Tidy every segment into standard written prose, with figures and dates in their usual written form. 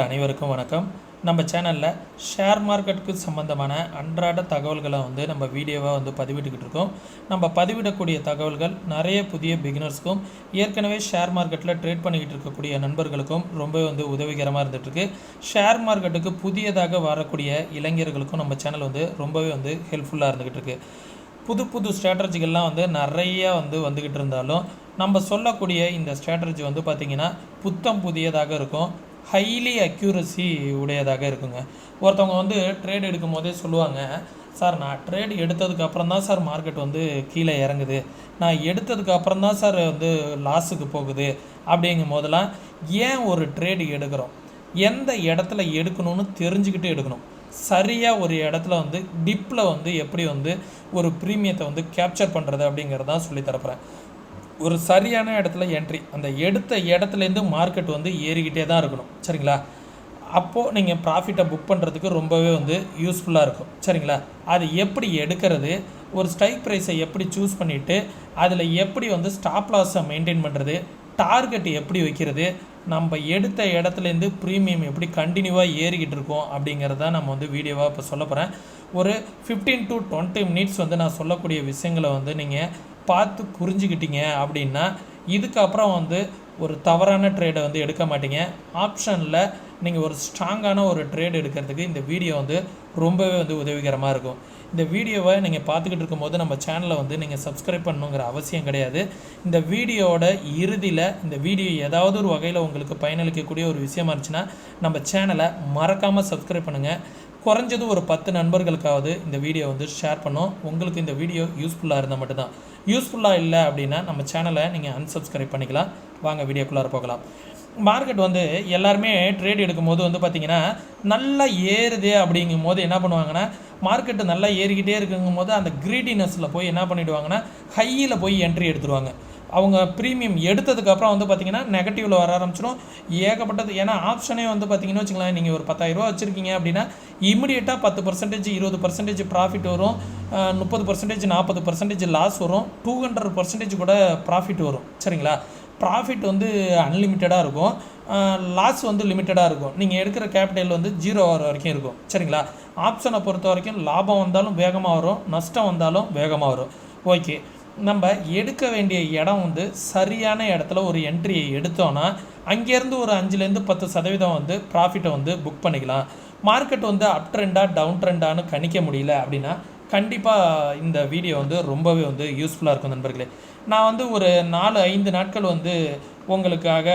அனைவருக்கும் வணக்கம். நம்ம சேனலில் ஷேர் மார்க்கெட்டுக்கு சம்மந்தமான அன்றாட தகவல்களை நம்ம வீடியோவாக பதிவிட்டுக்கிட்டு இருக்கோம். நம்ம பதிவிடக்கூடிய தகவல்கள் நிறைய புதிய பிகினர்ஸ்க்கும் ஏற்கனவே ஷேர் மார்க்கெட்டில் ட்ரேட் பண்ணிக்கிட்டு இருக்கக்கூடிய நண்பர்களுக்கும் ரொம்ப உதவிகரமாக இருந்துகிட்ருக்கு. ஷேர் மார்க்கெட்டுக்கு புதியதாக வரக்கூடிய இளைஞர்களுக்கும் நம்ம சேனல் ரொம்பவே ஹெல்ப்ஃபுல்லாக இருந்துக்கிட்டு இருக்கு. புது ஸ்ட்ராட்டஜிகள்லாம் நிறையா வந்துக்கிட்டு இருந்தாலும் நம்ம சொல்லக்கூடிய இந்த ஸ்ட்ராட்டஜி பார்த்திங்கன்னா புத்தம் புதியதாக இருக்கும், ஹைலி அக்யூரசி உடையதாக இருக்குங்க. ஒருத்தவங்க ட்ரேட் எடுக்கும் போதே சொல்லுவாங்க, சார் நான் ட்ரேட் எடுத்ததுக்கப்புறம் தான் சார் மார்க்கெட் கீழே இறங்குது, நான் எடுத்ததுக்கப்புறம் தான் சார் லாஸுக்கு போகுது. அப்படிங்கும் போதெல்லாம் ஏன் ஒரு ட்ரேடு எடுக்கிறோம், எந்த இடத்துல எடுக்கணும்னு தெரிஞ்சுக்கிட்டு எடுக்கணும். சரியாக ஒரு இடத்துல டிப்பில் எப்படி ஒரு ப்ரீமியத்தை கேப்சர் பண்ணுறது அப்படிங்கிறதான் சொல்லித்தரப்போகிறேன். ஒரு சரியான இடத்துல என்ட்ரி, அந்த எடுத்த இடத்துலேருந்து மார்க்கெட் ஏறிக்கிட்டே தான் இருக்கணும், சரிங்களா? அப்போது நீங்கள் ப்ராஃபிட்டை புக் பண்ணுறதுக்கு ரொம்பவே யூஸ்ஃபுல்லாக இருக்கும், சரிங்களா? அது எப்படி எடுக்கிறது, ஒரு ஸ்ட்ரைக் ப்ரைஸை எப்படி சூஸ் பண்ணிவிட்டு அதில் எப்படி ஸ்டாப் லாஸை மெயின்டைன் பண்ணுறது, டார்கெட் எப்படி வைக்கிறது, நம்ம எடுத்த இடத்துலேருந்து ப்ரீமியம் எப்படி கண்டினியூவாக ஏறிக்கிட்டு இருக்கோம் அப்படிங்கிறத நம்ம வீடியோவாக இப்போ சொல்ல போகிறேன். ஒரு 15 to 20 மினிட்ஸ் நான் சொல்லக்கூடிய விஷயங்களை நீங்கள் பார்த்து புரிஞ்சுக்கிட்டீங்க அப்படின்னா இதுக்கப்புறம் ஒரு தவறான ட்ரேடை எடுக்க மாட்டீங்க. ஆப்ஷனில் நீங்கள் ஒரு ஸ்ட்ராங்கான ஒரு ட்ரேட் எடுக்கிறதுக்கு இந்த வீடியோ ரொம்பவே உதவிகரமாக இருக்கும். இந்த வீடியோவை நீங்கள் பார்த்துக்கிட்டு இருக்கும்போது நம்ம சேனலை நீங்கள் சப்ஸ்கிரைப் பண்ணணுங்கிற அவசியம் கிடையாது. இந்த வீடியோவோட இறுதியில் இந்த வீடியோ ஏதாவது ஒரு வகையில் உங்களுக்கு பயனளிக்கக்கூடிய ஒரு விஷயமா இருந்துச்சுன்னா நம்ம சேனலை மறக்காமல் சப்ஸ்கிரைப் பண்ணுங்கள். குறைஞ்சது ஒரு 10 நண்பர்களுக்காவது இந்த வீடியோ ஷேர் பண்ணோம். உங்களுக்கு இந்த வீடியோ யூஸ்ஃபுல்லாக இருந்தால் மட்டும்தான். யூஸ்ஃபுல்லாக இல்லை அப்படின்னா நம்ம சேனலை நீங்கள் அன்சப்ஸ்கிரைப் பண்ணிக்கலாம். வாங்க வீடியோக்குள்ளார போகலாம். மார்க்கெட் எல்லாருமே ட்ரேட் எடுக்கும்போது பார்த்திங்கன்னா நல்லா ஏறுதே அப்படிங்கும் போது என்ன பண்ணுவாங்கன்னா, மார்க்கெட்டு நல்லா ஏறிக்கிட்டே இருக்குங்கும் போது அந்த க்ரீடினஸில் போய் என்ன பண்ணிவிடுவாங்கன்னா ஹையில் போய் என்ட்ரி எடுத்துருவாங்க. அவங்க ப்ரீமியம் எடுத்ததுக்கப்புறம் பார்த்திங்கன்னா நெகட்டிவில் வர ஆரம்பிச்சிடும் ஏகப்பட்டது. ஏன்னா ஆப்ஷனே பார்த்திங்கன்னு வச்சுக்கலாம், நீங்கள் ஒரு 10,000 ரூபா வச்சுருக்கீங்க அப்படின்னா இமிடியேட்டாக 10%, 20% ப்ராஃபிட் வரும், 30%, 40% லாஸ் வரும், 200% கூட ப்ராஃபிட் வரும், சரிங்களா? ப்ராஃபிட் அன்லிமிட்டடாக இருக்கும், லாஸ் லிமிட்டடாக இருக்கும். நீங்கள் எடுக்கிற கேபிட்டல் 0 வர வரைக்கும் இருக்கும், சரிங்களா? ஆப்ஷனை பொறுத்த வரைக்கும் லாபம் வந்தாலும் வேகமாக வரும், நஷ்டம் வந்தாலும் வேகமாக வரும். ஓகே, நம்ம எடுக்க வேண்டிய இடம் சரியான இடத்துல ஒரு என்ட்ரியை எடுத்தோன்னா அங்கேருந்து ஒரு 5லேருந்து 10% ப்ராஃபிட்டை புக் பண்ணிக்கலாம். மார்க்கெட் அப் ட்ரெண்டாக டவுன் ட்ரெண்டானு கணிக்க முடியல அப்படின்னா கண்டிப்பாக இந்த வீடியோ ரொம்பவே யூஸ்ஃபுல்லாக இருக்கும் நண்பர்களே. நான் ஒரு 4-5 நாட்கள் உங்களுக்காக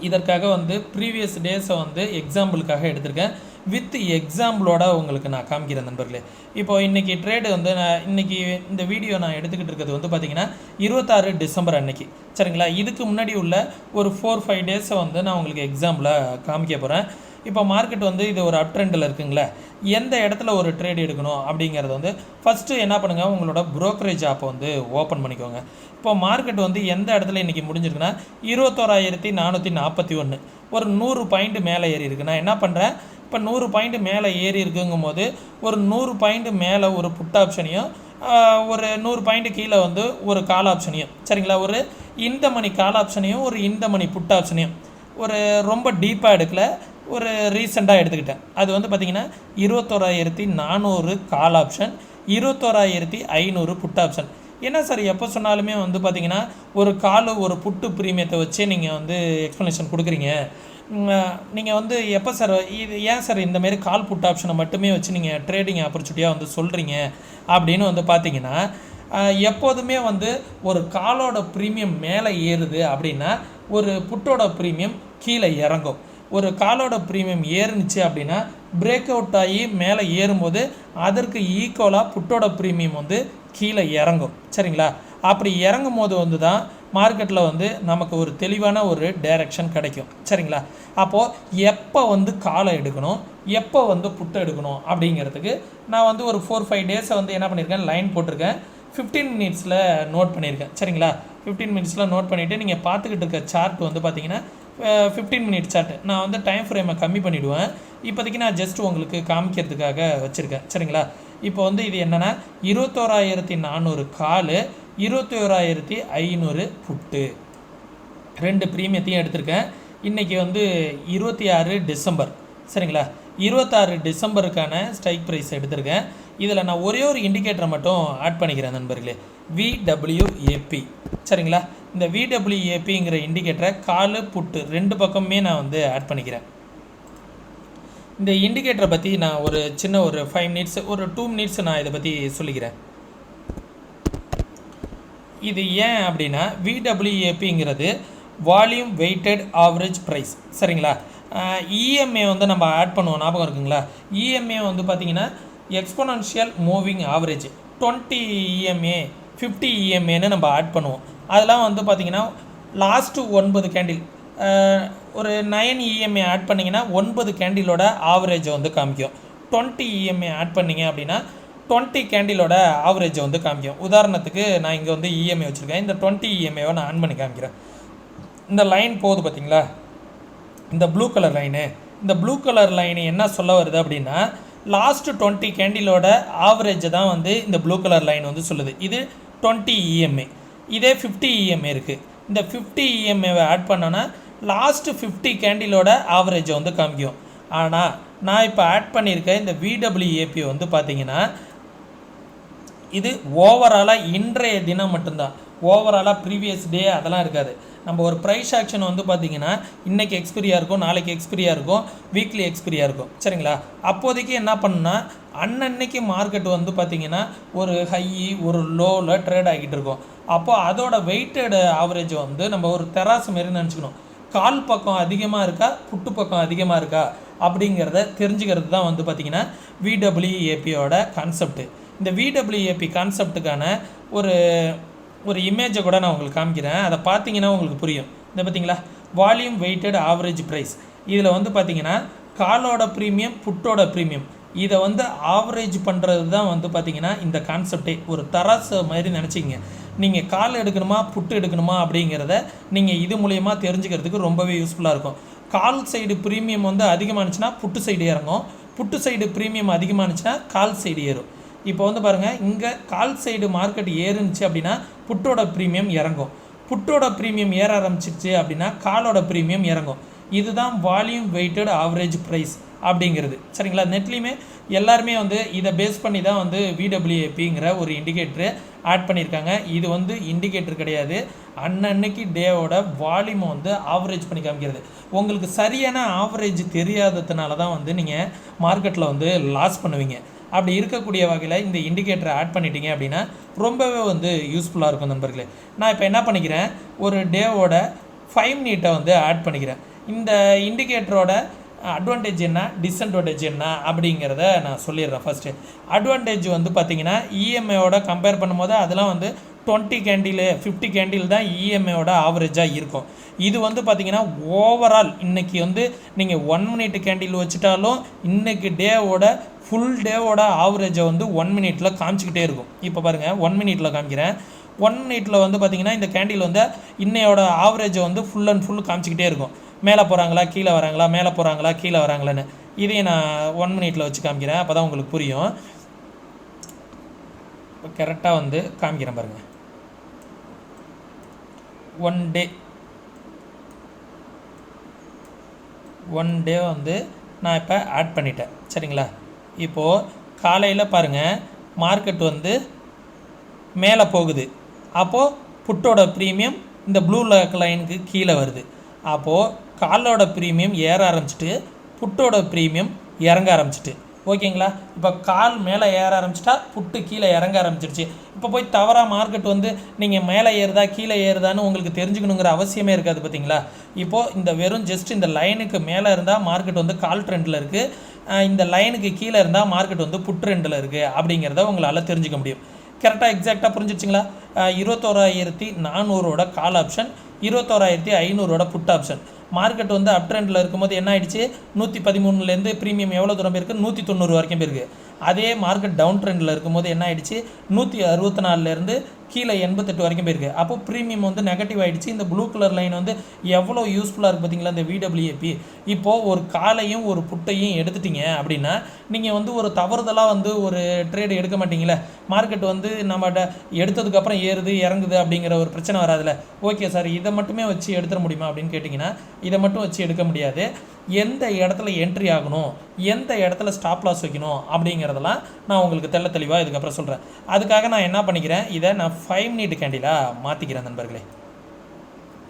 இதற்காக ப்ரீவியஸ் டேஸை எக்ஸாம்பிளுக்காக எடுத்திருக்கேன். வித் எக்ஸாம்பிளோட உங்களுக்கு நான் காமிக்கிறேன் நண்பர்களே. இப்போது இன்றைக்கி ட்ரேடு நான் இன்றைக்கி இந்த வீடியோ நான் எடுத்துக்கிட்டு இருக்கிறது பார்த்திங்கன்னா 26 டிசம்பர் அன்னைக்கு, சரிங்களா? இதுக்கு முன்னாடி உள்ள ஒரு 4-5 டேஸை நான் உங்களுக்கு எக்ஸாம்பிளாக காமிக்க போகிறேன். இப்போ மார்க்கெட் இது ஒரு அப் ட்ரெண்டில் இருக்குங்களே, எந்த இடத்துல ஒரு ட்ரேட் எடுக்கணும் அப்படிங்கிறது ஃபஸ்ட்டு என்ன பண்ணுங்கள், உங்களோட ப்ரோக்கரேஜ் ஆப்பை ஓப்பன் பண்ணிக்கோங்க. இப்போ மார்க்கெட் எந்த இடத்துல இன்றைக்கி முடிஞ்சிருக்குன்னா 21,441, ஒரு 100 பாயிண்ட் மேலே ஏறி இருக்குது. நான் என்ன பண்ணுறேன், இப்போ 100 பாயிண்ட் மேலே ஏறி இருக்குங்கும் போது ஒரு 100 பாயிண்ட் மேலே ஒரு புட் ஆப்ஷனையும் ஒரு 100 பாயிண்ட் கீழே ஒரு கால் ஆப்ஷனையும், சரிங்களா? ஒரு இந்த மணி கால் ஆப்ஷனையும் ஒரு இந்த மணி புட் ஆப்ஷனையும் ஒரு ரொம்ப டீப்பாக எடுக்கல, ஒரு ரீசெண்டாக எடுத்துக்கிட்டேன். அது பார்த்திங்கன்னா 21,400 கால் ஆப்ஷன், 21,500 புட் ஆப்ஷன். என்ன சார் எப்போ சொன்னாலுமே பார்த்திங்கன்னா ஒரு கால் ஒரு புட்டு ப்ரீமியத்தை வச்சே நீங்கள் எக்ஸ்ப்ளனேஷன் கொடுக்குறீங்க, நீங்கள் எப்போ சார் இது ஏன் சார் இந்தமாரி கால் புட் ஆப்ஷனை மட்டுமே வச்சு நீங்கள் ட்ரேடிங் ஆப்பர்ச்சுனிட்டியாக சொல்கிறீங்க அப்படின்னு பார்த்தீங்கன்னா, எப்போதுமே ஒரு காலோட ப்ரீமியம் மேலே ஏறுது அப்படின்னா ஒரு புட்டோட ப்ரீமியம் கீழே இறங்கும். ஒரு காலோட ப்ரீமியம் ஏறுனுச்சு அப்படின்னா பிரேக் அவுட் ஆகி மேலே ஏறும்போது அதற்கு ஈக்குவலாக புட்டோட ப்ரீமியம் கீழே இறங்கும், சரிங்களா? அப்படி இறங்கும் போது தான் மார்க்கெட்டில் நமக்கு ஒரு தெளிவான ஒரு டைரக்ஷன் கிடைக்கும், சரிங்களா? அப்போது எப்போ காலை எடுக்கணும், எப்போ புட்டை எடுக்கணும் அப்படிங்கிறதுக்கு நான் ஒரு 4-5 டேஸை என்ன பண்ணியிருக்கேன், லைன் போட்டிருக்கேன். 15 மினிட்ஸில் நோட் பண்ணியிருக்கேன், சரிங்களா? 15 மினிட்ஸில் நோட் பண்ணிவிட்டு நீங்கள் பார்த்துக்கிட்டு இருக்க சார்ட் பார்த்தீங்கன்னா 15 மினிட் சார்ட். நான் டைம் ஃப்ரேமை கம்மி பண்ணிவிடுவேன். இப்போதைக்கு நான் ஜஸ்ட் உங்களுக்கு காமிக்கிறதுக்காக வச்சுருக்கேன், சரிங்களா? இப்போ இது என்னென்னா 21,400 கால், 21,500 புட்டு, 2 ப்ரீமியத்தையும் எடுத்திருக்கேன். இன்றைக்கி வந்து 26 டிசம்பர் சரிங்களா. 26 டிசம்பருக்கான ஸ்ட்ரைக் ப்ரைஸ் எடுத்திருக்கேன். இதில் நான் ஒரே ஒரு இண்டிகேட்டரை மட்டும் ஆட் பண்ணிக்கிறேன் நண்பர்களே, VWAP சரிங்களா. இந்த VWAPங்கிற இண்டிகேட்டரை காலு புட்டு ரெண்டு பக்கமுமே நான் வந்து ஆட் பண்ணிக்கிறேன். இந்த இண்டிகேட்டரை பற்றி நான் ஒரு சின்ன ஒரு 5 மினிட்ஸ் ஒரு 2 மினிட்ஸ் நான் இதை பற்றி சொல்லிக்கிறேன். இது ஏன் அப்படின்னா VWAPங்கிறது வால்யூம் வெயிட்டட் ஆவரேஜ் ப்ரைஸ் சரிங்களா. இஎம்ஏ வந்து நம்ம ஆட் பண்ணுவோம், ஞாபகம் இருக்குங்களா. இஎம்ஏ வந்து பார்த்திங்கன்னா எக்ஸ்போனன்ஷியல் மூவிங் ஆவரேஜ் 20 இஎம்ஏ 50 இஎம்ஏன்னு நம்ம ஆட் பண்ணுவோம். அதெல்லாம் வந்து பார்த்திங்கன்னா லாஸ்ட்டு 9 கேண்டில் ஒரு 9 இஎம்ஏ ஆட் பண்ணிங்கன்னா 9 கேண்டிலோட ஆவரேஜை வந்து காமிக்கும். 20 இஎம்ஏ ஆட் பண்ணிங்க அப்படின்னா 20 கேண்டிலோட ஆவரேஜை வந்து காமிக்கும். உதாரணத்துக்கு நான் இங்கே வந்து இஎம்ஏ வச்சுருக்கேன். இந்த 20 இஎம்ஏவை நான் ஆன் பண்ணி காமிக்கிறேன். இந்த லைன் போகுது பார்த்தீங்களா, இந்த ப்ளூ கலர் லைனு. இந்த ப்ளூ கலர் லைனு என்ன சொல்ல வருது அப்படின்னா லாஸ்ட்டு 20 கேண்டிலோட ஆவரேஜை தான் வந்து இந்த ப்ளூ கலர் லைன் வந்து சொல்லுது. இது 20 இஎம்ஏ. இதே 50 இஎம்ஏ இருக்குது. இந்த 50 இஎம்ஏவை ஆட் பண்ணோன்னா லாஸ்ட்டு 50 கேண்டிலோட ஆவரேஜை வந்து காமிக்கும். ஆனால் நான் இப்போ ஆட் பண்ணியிருக்கேன் இந்த VWAP வந்து பார்த்திங்கன்னா இது ஓவராலாக இன்றைய தினம் மட்டும்தான். ஓவராலாக ப்ரீவியஸ் டே அதெல்லாம் இருக்காது. நம்ம ஒரு ப்ரைஸ் ஆக்ஷன் வந்து பார்த்திங்கன்னா இன்றைக்கி எக்ஸ்பிரியாக இருக்கும், நாளைக்கு எக்ஸ்பிரியாக இருக்கும், வீக்லி எக்ஸ்பிரியாக இருக்கும் சரிங்களா. அப்போதைக்கு என்ன பண்ணுன்னா அன்னன்னைக்கு மார்க்கெட் வந்து பார்த்திங்கன்னா ஒரு ஹை ஒரு லோவில் ட்ரேட் ஆகிட்டு இருக்கும். அப்போது அதோட வெயிட்டட் ஆவரேஜ் வந்து நம்ம ஒரு தெராசு மாரி நினச்சிக்கணும். கால் பக்கம் அதிகமாக இருக்கா புட்டு பக்கம் அதிகமாக இருக்கா அப்படிங்கிறத தெரிஞ்சுக்கிறது தான் வந்து பார்த்திங்கன்னா VWAPயோட கான்செப்ட்டு. இந்த VWAP கான்செப்டுக்கான ஒரு இமேஜை கூட நான் உங்களுக்கு காமிக்கிறேன். அதை பார்த்தீங்கன்னா உங்களுக்கு புரியும். இந்த பார்த்தீங்களா வால்யூம் வெயிட்டட் ஆவரேஜ் ப்ரைஸ். இதில் வந்து பார்த்தீங்கன்னா காலோட ப்ரீமியம் புட்டோட ப்ரீமியம் இதை வந்து ஆவரேஜ் பண்ணுறது தான் வந்து பார்த்திங்கன்னா இந்த கான்செப்டே. ஒரு தராசு மாதிரி நினச்சிங்க. நீங்கள் கால் எடுக்கணுமா புட்டு எடுக்கணுமா அப்படிங்கிறத நீங்கள் இது மூலயமா தெரிஞ்சுக்கிறதுக்கு ரொம்பவே யூஸ்ஃபுல்லாக இருக்கும். கால் சைடு ப்ரீமியம் வந்து அதிகமானுச்சுன்னா புட்டு சைடு இறங்கும், புட்டு சைடு ப்ரீமியம் அதிகமானுச்சுன்னா கால் சைடு ஏறும். இப்போ வந்து பாருங்கள், இங்கே கால் சைடு மார்க்கெட் ஏறுனுச்சு அப்படின்னா புட்டோட ப்ரீமியம் இறங்கும், புட்டோட ப்ரீமியம் ஏற ஆரம்பிச்சிருச்சு அப்படின்னா காலோட ப்ரீமியம் இறங்கும். இதுதான் வால்யூம் வெயிட்டட் ஆவரேஜ் ப்ரைஸ் அப்படிங்கிறது சரிங்களா. நெட்லேயுமே எல்லாருமே வந்து இதை பேஸ் பண்ணி தான் வந்து VWAPங்கிற ஒரு இண்டிகேட்டரு ஆட் பண்ணியிருக்காங்க. இது வந்து இண்டிகேட்டர் கிடையாது, அன்னன்னைக்கு டேவோட வால்யூமை வந்து ஆவரேஜ் பண்ணி காமிக்கிறது. உங்களுக்கு சரியான ஆவரேஜ் தெரியாததுனால தான் வந்து நீங்கள் மார்க்கெட்டில் வந்து லாஸ் பண்ணுவீங்க. அப்படி இருக்கக்கூடிய வகையில் இந்த இண்டிகேட்டரை ஆட் பண்ணிட்டீங்க அப்படின்னா ரொம்பவே வந்து யூஸ்ஃபுல்லாக இருக்கும் நண்பர்களே. நான் இப்போ என்ன பண்ணிக்கிறேன், ஒரு டேவோட 5 மினிட்டை வந்து ஆட் பண்ணிக்கிறேன். இந்த இண்டிகேட்டரோட அட்வான்டேஜ் என்ன டிஸ்அட்வான்டேஜ் என்ன அப்படிங்கிறத நான் சொல்லிடுறேன். ஃபஸ்ட்டு அட்வான்டேஜ் வந்து பார்த்திங்கன்னா இஎம்ஐயோட கம்பேர் பண்ணும்போது அதெல்லாம் வந்து 20 கேண்டில் 50 கேண்டில் தான் இஎம்ஐயோட ஆவரேஜாக இருக்கும். இது வந்து பார்த்திங்கன்னா ஓவரால் இன்றைக்கி வந்து நீங்கள் 1 மினிட் கேண்டில் வச்சுட்டாலும் இன்றைக்கி டேவோட ஃபுல் டேவோட ஆவரேஜை வந்து 1 மினிட்டில் காமிச்சிக்கிட்டே இருக்கும். இப்போ பாருங்கள் 1 மினிட்டில் காமிக்கிறேன். 1 மினிட்டில் வந்து பார்த்திங்கன்னா இந்த கேண்டில் வந்து இன்னையோட ஆவரேஜை வந்து ஃபுல் அண்ட் ஃபுல் காமிச்சிக்கிட்டே இருக்கும். மேலே போகிறாங்களா கீழே வராங்களா, மேலே போகிறாங்களா கீழே வராங்களான்னு. இதையும் நான் 1 மினிட்டில் வச்சு காமிக்கிறேன், அப்போ தான் உங்களுக்கு புரியும். இப்போ கரெக்டாக வந்து காமிக்கிறேன் பாருங்கள். 1 டே வந்து நான் இப்போ ஆட் பண்ணிட்டேன் சரிங்களா. இப்போது காலையில் பாருங்கள் மார்க்கெட் வந்து மேலே போகுது. அப்போது புட்டோட ப்ரீமியம் இந்த ப்ளூ லைனுக்கு கீழே வருது. அப்போது காலோட ப்ரீமியம் ஏற ஆரம்பிச்சிட்டு புட்டோட ப்ரீமியம் இறங்க ஆரம்பிச்சிட்டு ஓகேங்களா. இப்போ கால் மேலே ஏற ஆரம்பிச்சிட்டா புட்டு கீழே இறங்க ஆரம்பிச்சிருச்சு. இப்போ போய் தவறாக மார்க்கெட் வந்து நீங்கள் மேலே ஏறுதா கீழே ஏறுதான்னு உங்களுக்கு தெரிஞ்சுக்கணுங்கிற அவசியமே இருக்காது பார்த்தீங்களா. இப்போது இந்த வெறும் ஜஸ்ட் இந்த லைனுக்கு மேலே இருந்தால் மார்க்கெட் வந்து கால் ட்ரெண்டில் இருக்குது, இந்த லைனுக்கு கீழே இருந்தால் மார்க்கெட் வந்து புட் ட்ரெண்டில் இருக்குது அப்படிங்கிறத உங்களால் தெரிஞ்சுக்க முடியும். கரெக்டாக எக்ஸாக்டாக புரிஞ்சிச்சிங்களா. 21,400 call option, 21,500 put option. Market வந்து அப் ட்ரெண்டில் இருக்கும்போது என்ன ஆயிடுச்சு, 113லேருந்து ப்ரீமியம் எவ்வளோ தூரம் போயிருக்கு, 190 வரைக்கும் போயிருக்கு. அதே மார்க்கெட் டவுன் ட்ரெண்டில் இருக்கும்போது என்ன ஆயிடுச்சு, 164லேருந்து கீழே 88 வரைக்கும் போயிருக்கு. அப்போ ப்ரீமியம் வந்து நெகட்டிவ் ஆகிடுச்சு. இந்த ப்ளூ கலர் லைன் வந்து எவ்வளோ யூஸ்ஃபுல்லாக இருக்குது பார்த்தீங்களா இந்த VWAP. இப்போது ஒரு காலையும் ஒரு புட்டையும் எடுத்துட்டீங்க அப்படின்னா நீங்கள் வந்து ஒரு தவறுதலாக வந்து ஒரு ட்ரேடு எடுக்க மாட்டீங்களே. மார்க்கெட் வந்து நம்மகிட்ட எடுத்ததுக்கப்புறம் ஏறுது இறங்குது அப்படிங்கிற ஒரு பிரச்சனை வராதுல்ல. ஓகே சார் இதை மட்டுமே வச்சு எடுத்துட முடியுமா அப்படின்னு கேட்டிங்கன்னா இதை மட்டும் வச்சு எடுக்க முடியாது. எந்த இடத்துல என்ட்ரி ஆகணும், எந்த இடத்துல ஸ்டாப் லாஸ் வைக்கணும் அப்படிங்கிறதெல்லாம் நான் உங்களுக்கு தெளிவாக இதுக்கப்புறம் சொல்கிறேன். அதுக்காக நான் என்ன பண்ணிக்கிறேன், இதை நான் 5 மினிட் கேண்டிலாக மாற்றிக்கிறேன் நண்பர்களே.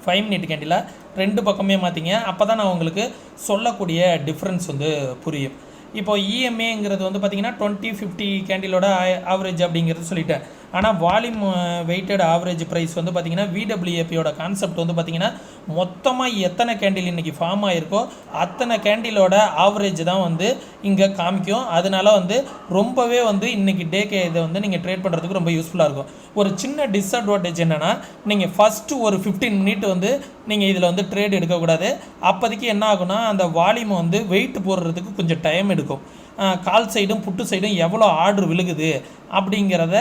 5 மினிட் கேண்டிலாக 2 பக்கமே மாற்றிங்க. அப்போ தான் நான் உங்களுக்கு சொல்லக்கூடிய டிஃப்ரென்ஸ் வந்து புரியும். இப்போ இஎம்ஏங்கிறது வந்து பார்த்திங்கன்னா 20-50 கேண்டிலோட ஆவரேஜ் அப்படிங்கிறது சொல்லிட்டேன். ஆனால் வால்யூம் வெயிட்டட் ஆவரேஜ் ப்ரைஸ் வந்து பார்த்திங்கன்னா VWAPயோட கான்செப்ட் வந்து பார்த்திங்கன்னா மொத்தமாக எத்தனை கேண்டில் இன்றைக்கி ஃபார்ம் ஆகிருக்கோ அத்தனை கேண்டிலோட ஆவரேஜ் தான் வந்து இங்கே காமிக்கும். அதனால வந்து ரொம்பவே வந்து இன்றைக்கி டேக்கே இதை வந்து நீங்கள் ட்ரேட் பண்ணுறதுக்கு ரொம்ப யூஸ்ஃபுல்லாக இருக்கும். ஒரு சின்ன டிஸ்அட்வான்டேஜ் என்னென்னா நீங்கள் ஃபஸ்ட்டு ஒரு 15 மினிட் வந்து நீங்கள் இதில் வந்து ட்ரேட் எடுக்கக்கூடாது. அப்போதைக்கு என்ன ஆகுனா அந்த வால்யூமை வந்து வெயிட் போடுறதுக்கு கொஞ்சம் டைம் எடுக்கும். கால் சைடும் புட்டு சைடும் எவ்வளோ ஆர்டர் விழுகுது அப்படிங்கிறத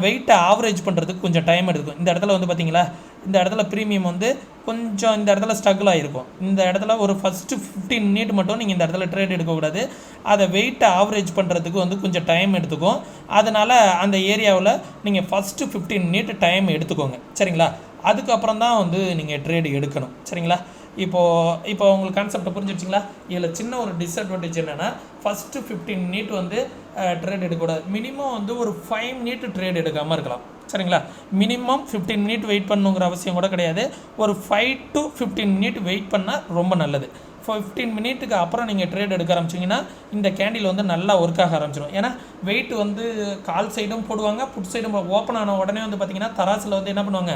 வெயிட்டை ஆவரேஜ் பண்ணுறதுக்கு கொஞ்சம் டைம் எடுக்கும். இந்த இடத்துல வந்து பார்த்திங்களா இந்த இடத்துல ப்ரீமியம் வந்து கொஞ்சம் இந்த இடத்துல ஸ்ட்ரகிள் ஆகிருக்கும். இந்த இடத்துல ஒரு ஃபஸ்ட்டு 15 மினிட் மட்டும் நீங்கள் இந்த இடத்துல ட்ரேட் எடுக்கக்கூடாது. அதை வெயிட்டை ஆவரேஜ் பண்ணுறதுக்கு வந்து கொஞ்சம் டைம் எடுத்துக்கும். அதனால் அந்த ஏரியாவில் நீங்கள் ஃபஸ்ட்டு 15 மினிட் டைம் எடுத்துக்கோங்க சரிங்களா. அதுக்கப்புறம் தான் வந்து நீங்கள் ட்ரேடு எடுக்கணும் சரிங்களா. இப்போ உங்களுக்கு கான்செப்டை புரிஞ்சிடுச்சிங்களா. இதில் சின்ன ஒரு டிஸ்அட்வான்டேஜ் என்னென்னா ஃபஸ்ட்டு 15 மினிட் வந்து ட்ரேட் எடுக்கக்கூடாது. மினிமம் வந்து ஒரு 5 மினிட் ட்ரேட் எடுக்காமல் இருக்கலாம் சரிங்களா. மினிமம் 15 மினிட் வெயிட் பண்ணுங்கிற அவசியம் கூட கிடையாது. ஒரு 5 to 15 மினிட் வெயிட் பண்ணால் ரொம்ப நல்லது. 15 மினிட்டுக்கு அப்புறம் நீங்கள் ட்ரேட் எடுக்க ஆரம்பிச்சிங்கன்னா இந்த கேண்டில் வந்து நல்லா ஒர்க் ஆக ஆரம்பிச்சிடும். ஏன்னா வெயிட் வந்து கால் சைடும் போடுவாங்க, புட் சைடும் ஓப்பன் ஆன உடனே வந்து பார்த்திங்கன்னா தராசில் வந்து என்ன பண்ணுவாங்க,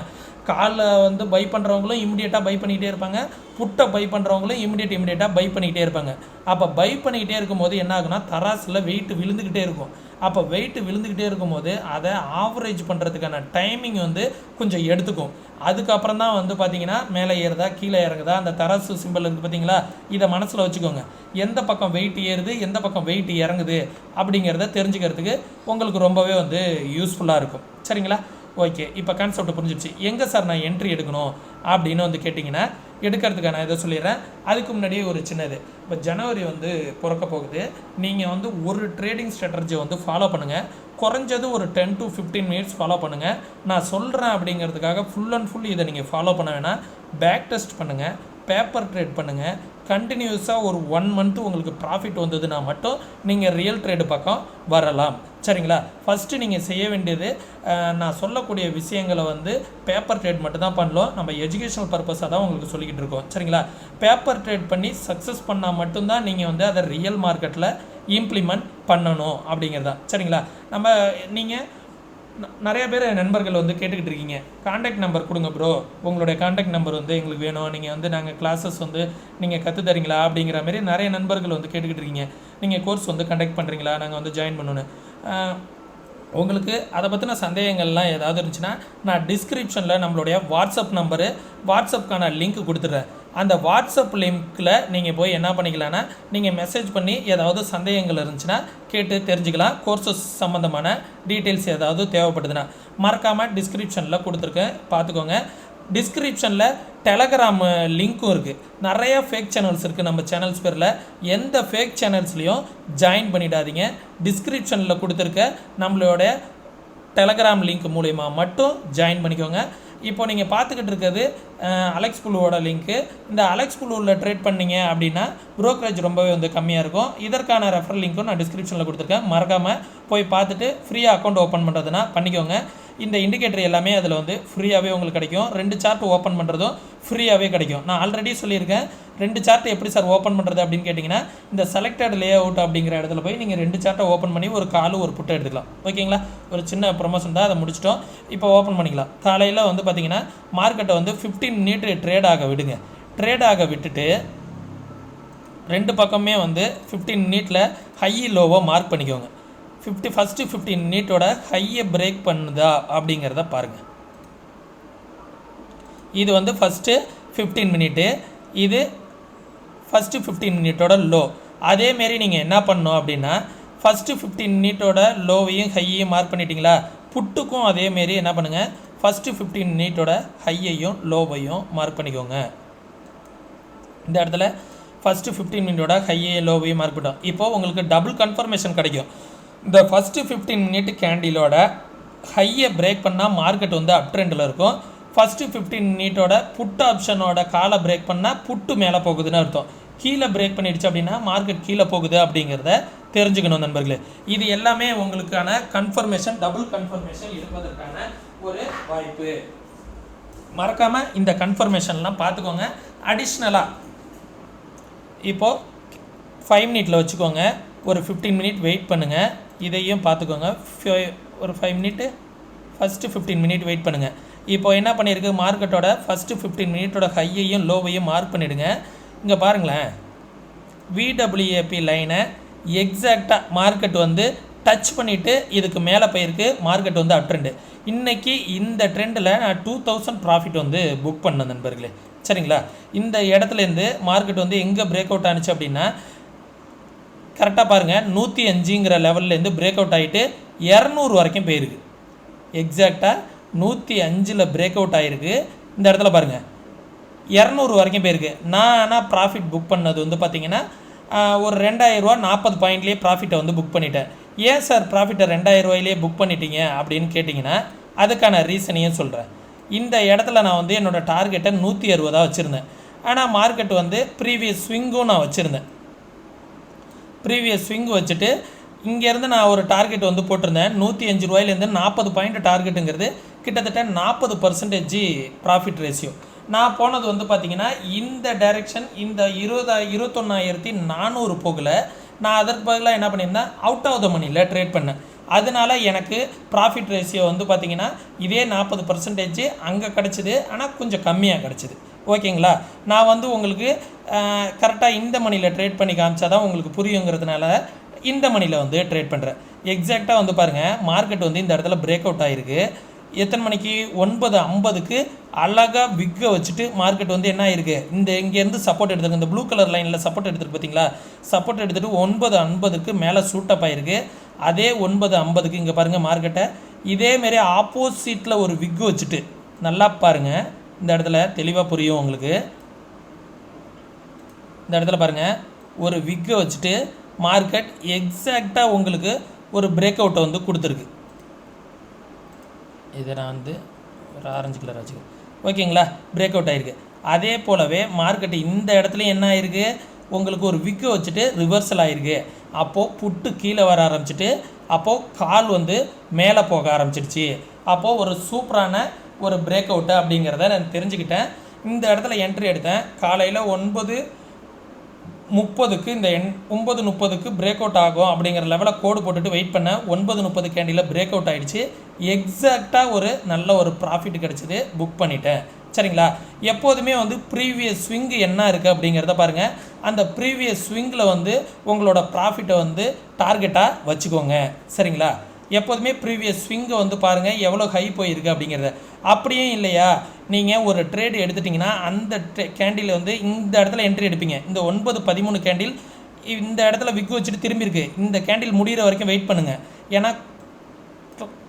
காலில் வந்து பை பண்ணுறவங்களும் இமிடியேட்டாக பை பண்ணிக்கிட்டே இருப்பாங்க, புட்டை பை பண்ணுறவங்களும் இமிடியேட்டாக பை பண்ணிக்கிட்டே இருப்பாங்க. அப்போ பை பண்ணிக்கிட்டே இருக்கும்போது என்ன ஆகுனா தராசில் வெயிட் விழுந்துக்கிட்டே இருக்கும். அப்போ வெயிட் விழுந்துக்கிட்டே இருக்கும்போது அதை ஆவரேஜ் பண்ணுறதுக்கான டைமிங் வந்து கொஞ்சம் எடுத்துக்கும். அதுக்கப்புறம் தான் வந்து பார்த்திங்கன்னா மேலே ஏறுதா கீழே இறங்குதா அந்த தராசு சிம்பிள் இருக்குது பார்த்தீங்களா, இதை மனசில் வச்சுக்கோங்க. எந்த பக்கம் வெயிட் ஏறுது எந்த பக்கம் வெயிட் இறங்குது அப்படிங்கிறத தெரிஞ்சுக்கிறதுக்கு உங்களுக்கு ரொம்பவே வந்து யூஸ்ஃபுல்லாக இருக்கும் சரிங்களா. ஓகே இப்போ கான்செப்ட் புரிஞ்சிடுச்சு. எங்கே சார் நான் என்ட்ரி எடுக்கணும் அப்படின்னு வந்து கேட்டிங்கன்னா எடுக்கிறதுக்காக நான் இதை சொல்லிடுறேன். அதுக்கு முன்னாடியே ஒரு சின்னது, இப்போ ஜனவரி வந்து பிறக்க போகுது. நீங்கள் வந்து ஒரு ட்ரேடிங் ஸ்ட்ராட்டஜி வந்து ஃபாலோ பண்ணுங்கள். குறைஞ்சது ஒரு 10 to 15 மினிட்ஸ் ஃபாலோ பண்ணுங்கள். நான் சொல்கிறேன் அப்படிங்கிறதுக்காக ஃபுல் அண்ட் ஃபுல் இதை நீங்கள் ஃபாலோ பண்ண வேணாம். பேக் டெஸ்ட் பண்ணுங்கள், பேப்பர் ட்ரேட் பண்ணுங்கள். கண்டினியூஸாக ஒரு 1 மந்த் உங்களுக்கு ப்ராஃபிட் வந்ததுன்னா மட்டும் நீங்கள் ரியல் ட்ரேடு பக்கம் வரலாம் சரிங்களா. ஃபஸ்ட்டு நீங்கள் செய்ய வேண்டியது நான் சொல்லக்கூடிய விஷயங்களை வந்து பேப்பர் ட்ரேட் மட்டும் தான் பண்ணலாம். நம்ம எஜுகேஷனல் பர்பஸாக தான் உங்களுக்கு சொல்லிக்கிட்டு இருக்கோம் சரிங்களா. பேப்பர் ட்ரேட் பண்ணி சக்ஸஸ் பண்ணால் மட்டும்தான் நீங்கள் வந்து அதை ரியல் மார்க்கெட்டில் இம்ப்ளிமெண்ட் பண்ணணும் அப்படிங்கிறதா சரிங்களா. நீங்கள் நிறைய பேர் நண்பர்கள் வந்து கேட்டுக்கிட்டு இருக்கீங்க, காண்டாக்ட் நம்பர் கொடுங்க ப்ரோ, உங்களுடைய காண்டாக்ட் நம்பர் வந்து எங்களுக்கு வேணும், நீங்கள் வந்து நாங்கள் கிளாஸஸ் வந்து நீங்கள் கற்று தரீங்களா அப்படிங்கிற மாதிரி நிறைய நண்பர்கள் வந்து கேட்டுக்கிட்டு இருக்கீங்க. நீங்கள் கோர்ஸ் வந்து கண்டக்ட் பண்ணுறீங்களா, நாங்கள் வந்து ஜாயின் பண்ணணும். உங்களுக்கு அதை பற்றின சந்தேகங்கள்லாம் ஏதாவது இருந்துச்சுன்னா நான் டிஸ்கிரிப்ஷனில் நம்மளுடைய வாட்ஸ்அப்க்கான லிங்க் கொடுத்துட்றேன். அந்த வாட்ஸ்அப் லிங்க்கில் நீங்கள் போய் என்ன பண்ணிக்கலான்னா நீங்கள் மெசேஜ் பண்ணி ஏதாவது சந்தேகங்கள் இருந்துச்சுன்னா கேட்டு தெரிஞ்சுக்கலாம். கோர்சஸ் சம்மந்தமான டீட்டெயில்ஸ் ஏதாவது தேவைப்படுதுன்னா மறக்காமல் டிஸ்கிரிப்ஷனில் கொடுத்துருக்கேன், பார்த்துக்கோங்க. டிஸ்கிரிப்ஷனில் டெலகிராம் லிங்க்கும் இருக்குது. நிறையா ஃபேக் சேனல்ஸ் இருக்குது நம்ம சேனல்ஸ் பேரில். எந்த ஃபேக் சேனல்ஸ்லேயும் ஜாயின் பண்ணிடாதீங்க. டிஸ்கிரிப்ஷனில் கொடுத்துருக்க நம்மளோட டெலகிராம் லிங்க் மூலயமா மட்டும் ஜாயின் பண்ணிக்கோங்க. இப்போ நீங்கள் பார்த்துக்கிட்டு இருக்கிறது அலெக்ஸ் புளுவோட லிங்க்கு. இந்த அலெக்ஸ் புளுவில் ட்ரேட் பண்ணிங்க அப்படின்னா ப்ரோக்கரேஜ் ரொம்பவே வந்து கம்மியாக இருக்கும். இதற்கான ரெஃபரல் லிங்க்கும் நான் டிஸ்கிரிப்ஷனில் கொடுத்துருக்கேன். மறக்காமல் போய் பார்த்துட்டு ஃப்ரீயாக அக்கௌண்ட் ஓப்பன் பண்ணுறதுனா பண்ணிக்கோங்க. இந்த இண்டிகேட்டர் எல்லாமே அதில் வந்து ஃப்ரீயாகவே உங்களுக்கு கிடைக்கும். 2 சார்ட் ஓப்பன் பண்ணுறதும் ஃப்ரீயாகவே கிடைக்கும். நான் ஆல்ரெடி சொல்லியிருக்கேன் 2 சார்ட் எப்படி சார் ஓப்பன் பண்ணுறது அப்படின்னு கேட்டிங்கன்னா இந்த செலக்டட் லே அவுட் அப்படிங்கிற இடத்துல போய் நீங்கள் 2 சார்ட்டை ஓப்பன் பண்ணி ஒரு காலு ஒரு புட்டை எடுத்துக்கலாம். ஓகேங்களா, ஒரு சின்ன ப்ரொமோஷன் தான், அதை முடிச்சிட்டோம். இப்போ ஓப்பன் பண்ணிக்கலாம். காலையில் வந்து பார்த்திங்கன்னா மார்க்கெட்டை வந்து 15 மினிட் ட்ரேட் ஆக விடுங்க. ட்ரேட் ஆக விட்டுட்டு 2 பக்கமே வந்து 15 மினிட்டில் ஹை லோவை மார்க் பண்ணிக்கோங்க. ஃபஸ்ட்டு 15 மினிட்டோட ஹையை பிரேக் பண்ணுதா அப்படிங்கிறத பாருங்கள். இது வந்து ஃபஸ்ட்டு 15 மினிட்டு, இது ஃபஸ்ட்டு 15 மினிட்டோட லோ. அதேமாரி நீங்கள் என்ன பண்ணணும் அப்படின்னா ஃபஸ்ட்டு 15 மினிட்டோட லோவையும் ஹையையும் மார்க் பண்ணிட்டீங்களா, புட்டுக்கும் அதேமாரி என்ன பண்ணுங்கள், ஃபஸ்ட்டு 15 மினிட்டோட ஹையையும் லோவையும் மார்க் பண்ணிக்கோங்க. இந்த இடத்துல ஃபஸ்ட்டு 15 மினிட்டோட ஹையையும் லோவையும் மார்க் பண்ணிட்டோம். இப்போது உங்களுக்கு டபுள் கன்ஃபர்மேஷன் கிடைக்கும். இந்த ஃபஸ்ட்டு 15 மினிட் கேண்டிலோட ஹையை பிரேக் பண்ணால் மார்க்கெட் வந்து அப் ட்ரெண்டில் இருக்கும். ஃபஸ்ட்டு 15 மினிட்டோட புட் ஆப்ஷனோட காலை பிரேக் பண்ணால் புட்டு மேலே போகுதுன்னு அர்த்தம். கீழே பிரேக் பண்ணிடுச்சு அப்படின்னா மார்க்கெட் கீழே போகுது அப்படிங்கிறத தெரிஞ்சுக்கணும் நண்பர்களே. இது எல்லாமே உங்களுக்கான கன்ஃபர்மேஷன், டபுள் கன்ஃபர்மேஷன் இருப்பதற்கான ஒரு வாய்ப்பு. மறக்காமல் இந்த கன்ஃபர்மேஷன்லாம் பார்த்துக்கோங்க. அடிஷ்னலாக இப்போது 5 மினிட்டில் வச்சுக்கோங்க, ஒரு 15 மினிட் வெயிட் பண்ணுங்கள். இதையும் பார்த்துக்கோங்க. ஒரு 5 மினிட்டு ஃபஸ்ட்டு 15 மினிட் வெயிட் பண்ணுங்கள். இப்போ என்ன பண்ணியிருக்கு, மார்க்கெட்டோட ஃபஸ்ட்டு 15 மினிட்டோட ஹையையும் லோவையும் மார்க் பண்ணிவிடுங்க. இங்கே பாருங்களேன், விடபிள்யூஏபி லைனை எக்ஸாக்டாக மார்க்கெட் வந்து டச் பண்ணிவிட்டு இதுக்கு மேலே போயிருக்கு. மார்க்கெட் வந்து அப் ட்ரெண்டு. இன்றைக்கி இந்த ட்ரெண்டில் நான் 2000 ப்ராஃபிட் வந்து புக் பண்ணேன் நண்பர்களே. சரிங்களா, இந்த இடத்துலேருந்து மார்க்கெட் வந்து எங்கே பிரேக் அவுட் ஆனிச்சு அப்படின்னா கரெக்டாக பாருங்கள், 105ங்கிற லெவல்லேருந்து பிரேக் அவுட் ஆகிட்டு 200 வரைக்கும் போயிருக்கு. எக்ஸாக்டாக 105ல் பிரேக் அவுட் ஆகிருக்கு. இந்த இடத்துல பாருங்கள் 200 வரைக்கும் போயிருக்கு. நான் ஆனால் ப்ராஃபிட் புக் பண்ணது வந்து பார்த்திங்கன்னா ஒரு 2000 ரூபா 40 பாயிண்ட்லேயே ப்ராஃபிட்டை வந்து புக் பண்ணிட்டேன். ஏன் சார் ப்ராஃபிட்டை 2000 ரூபாயிலே புக் பண்ணிட்டீங்க அப்படின்னு கேட்டிங்கன்னா அதுக்கான ரீசனையும் சொல்கிறேன். இந்த இடத்துல நான் வந்து என்னோடய டார்கெட்டை 160 வச்சுருந்தேன். ஆனால் மார்க்கெட் வந்து ப்ரீவியஸ் ஸ்விங்கும் நான் வச்சுருந்தேன். ப்ரீவியஸ் ஸ்விங் வச்சுட்டு இங்கேருந்து நான் ஒரு டார்கெட் வந்து போட்டிருந்தேன். 105 ரூபாயிலேருந்து 40 பாயிண்ட் டார்கெட்டுங்கிறது கிட்டத்தட்ட 40% ப்ராஃபிட் ரேஷியோ. நான் போனது வந்து பார்த்திங்கன்னா இந்த டைரெக்ஷன், இந்த 21,400 போகல. நான் அதற்கு பதிலாக என்ன பண்ணியிருந்தேன், அவுட் ஆஃப் த மணியில் ட்ரேட் பண்ணேன். அதனால எனக்கு ப்ராஃபிட் ரேஷியோ வந்து பார்த்திங்கன்னா இதே 40% அங்கே கிடச்சிது, ஆனால் கொஞ்சம் கம்மியாக கிடச்சிது. ஓகேங்களா, நான் வந்து உங்களுக்கு கரெக்டாக இந்த மணியில் ட்ரேட் பண்ணி காமிச்சா தான் உங்களுக்கு புரியுங்கிறதுனால இந்த மணியில் வந்து ட்ரேட் பண்ணுறேன். எக்ஸாக்டாக வந்து பாருங்கள், மார்க்கெட் வந்து இந்த இடத்துல பிரேக் அவுட் ஆகிருக்கு. எத்தனை மணிக்கு, 9:50க்கு அழகாக விக்கை வச்சுட்டு மார்க்கெட் வந்து என்ன ஆகிருக்கு, இந்த இங்கேருந்து சப்போர்ட் எடுத்துருக்கு. இந்த ப்ளூ கலர் லைனில் சப்போர்ட் எடுத்துருக்கு பார்த்தீங்களா, சப்போர்ட் எடுத்துகிட்டு 9:50க்கு மேலே சூட்டப் ஆகிருக்கு. அதே 9:50க்கு இங்கே பாருங்கள் மார்க்கெட்டை இதேமாரி ஆப்போசிட்டில் ஒரு விக்கு வச்சுட்டு நல்லா பாருங்கள். இந்த இடத்துல தெளிவாக புரியும் உங்களுக்கு. இந்த இடத்துல பாருங்கள், ஒரு விக்கை வச்சுட்டு மார்க்கெட் எக்ஸாக்டாக உங்களுக்கு ஒரு பிரேக் அவுட்டை வந்து கொடுத்துருக்கு. இதை நான் வந்து ஒரு ஆரஞ்சு கலர் வச்சுக்கேன். ஓகேங்களா, பிரேக் அவுட் ஆகிருக்கு. அதே போலவே மார்க்கெட்டு இந்த இடத்துலையும் என்ன ஆகிருக்கு, உங்களுக்கு ஒரு விக்கை வச்சுட்டு ரிவர்சல் ஆகிருக்கு. அப்போது புட்டு கீழே வர ஆரம்பிச்சிட்டு அப்போது கால் வந்து மேலே போக ஆரம்பிச்சிடுச்சு. அப்போது ஒரு சூப்பரான ஒரு பிரேக் அவுட்டு அப்படிங்கிறத நான் தெரிஞ்சுக்கிட்டேன். இந்த இடத்துல என்ட்ரி எடுத்தேன். காலையில் 9:30க்கு இந்த 9:30க்கு பிரேக் அவுட் ஆகும் அப்படிங்கிற லெவலில் கோடு போட்டுட்டு வெயிட் பண்ணேன். 9:30 கேண்டில் பிரேக் அவுட் ஆகிடுச்சு. எக்ஸாக்டாக ஒரு நல்ல ஒரு ப்ராஃபிட் கிடச்சிது, புக் பண்ணிட்டேன். சரிங்களா, எப்போதுமே வந்து ப்ரீவியஸ் ஸ்விங் என்ன இருக்குது அப்படிங்கிறத பாருங்கள். அந்த ப்ரீவியஸ் ஸ்விங்கில் வந்து உங்களோட ப்ராஃபிட்டை வந்து டார்கெட்டாக வச்சுக்கோங்க. சரிங்களா, எப்போதுமே ப்ரீவியஸ் ஸ்விங்கை வந்து பாருங்கள் எவ்வளோ ஹை போயிருக்கு அப்படிங்கிறத. அப்படியே இல்லையா, நீங்கள் ஒரு ட்ரேடு எடுத்துட்டிங்கன்னா அந்த கேண்டில் வந்து இந்த இடத்துல என்ட்ரி எடுப்பீங்க. இந்த 9:13 கேண்டில் இந்த இடத்துல விக்கு வச்சுட்டு திரும்பியிருக்கு. இந்த கேண்டில் முடிகிற வரைக்கும் வெயிட் பண்ணுங்கள். ஏன்னா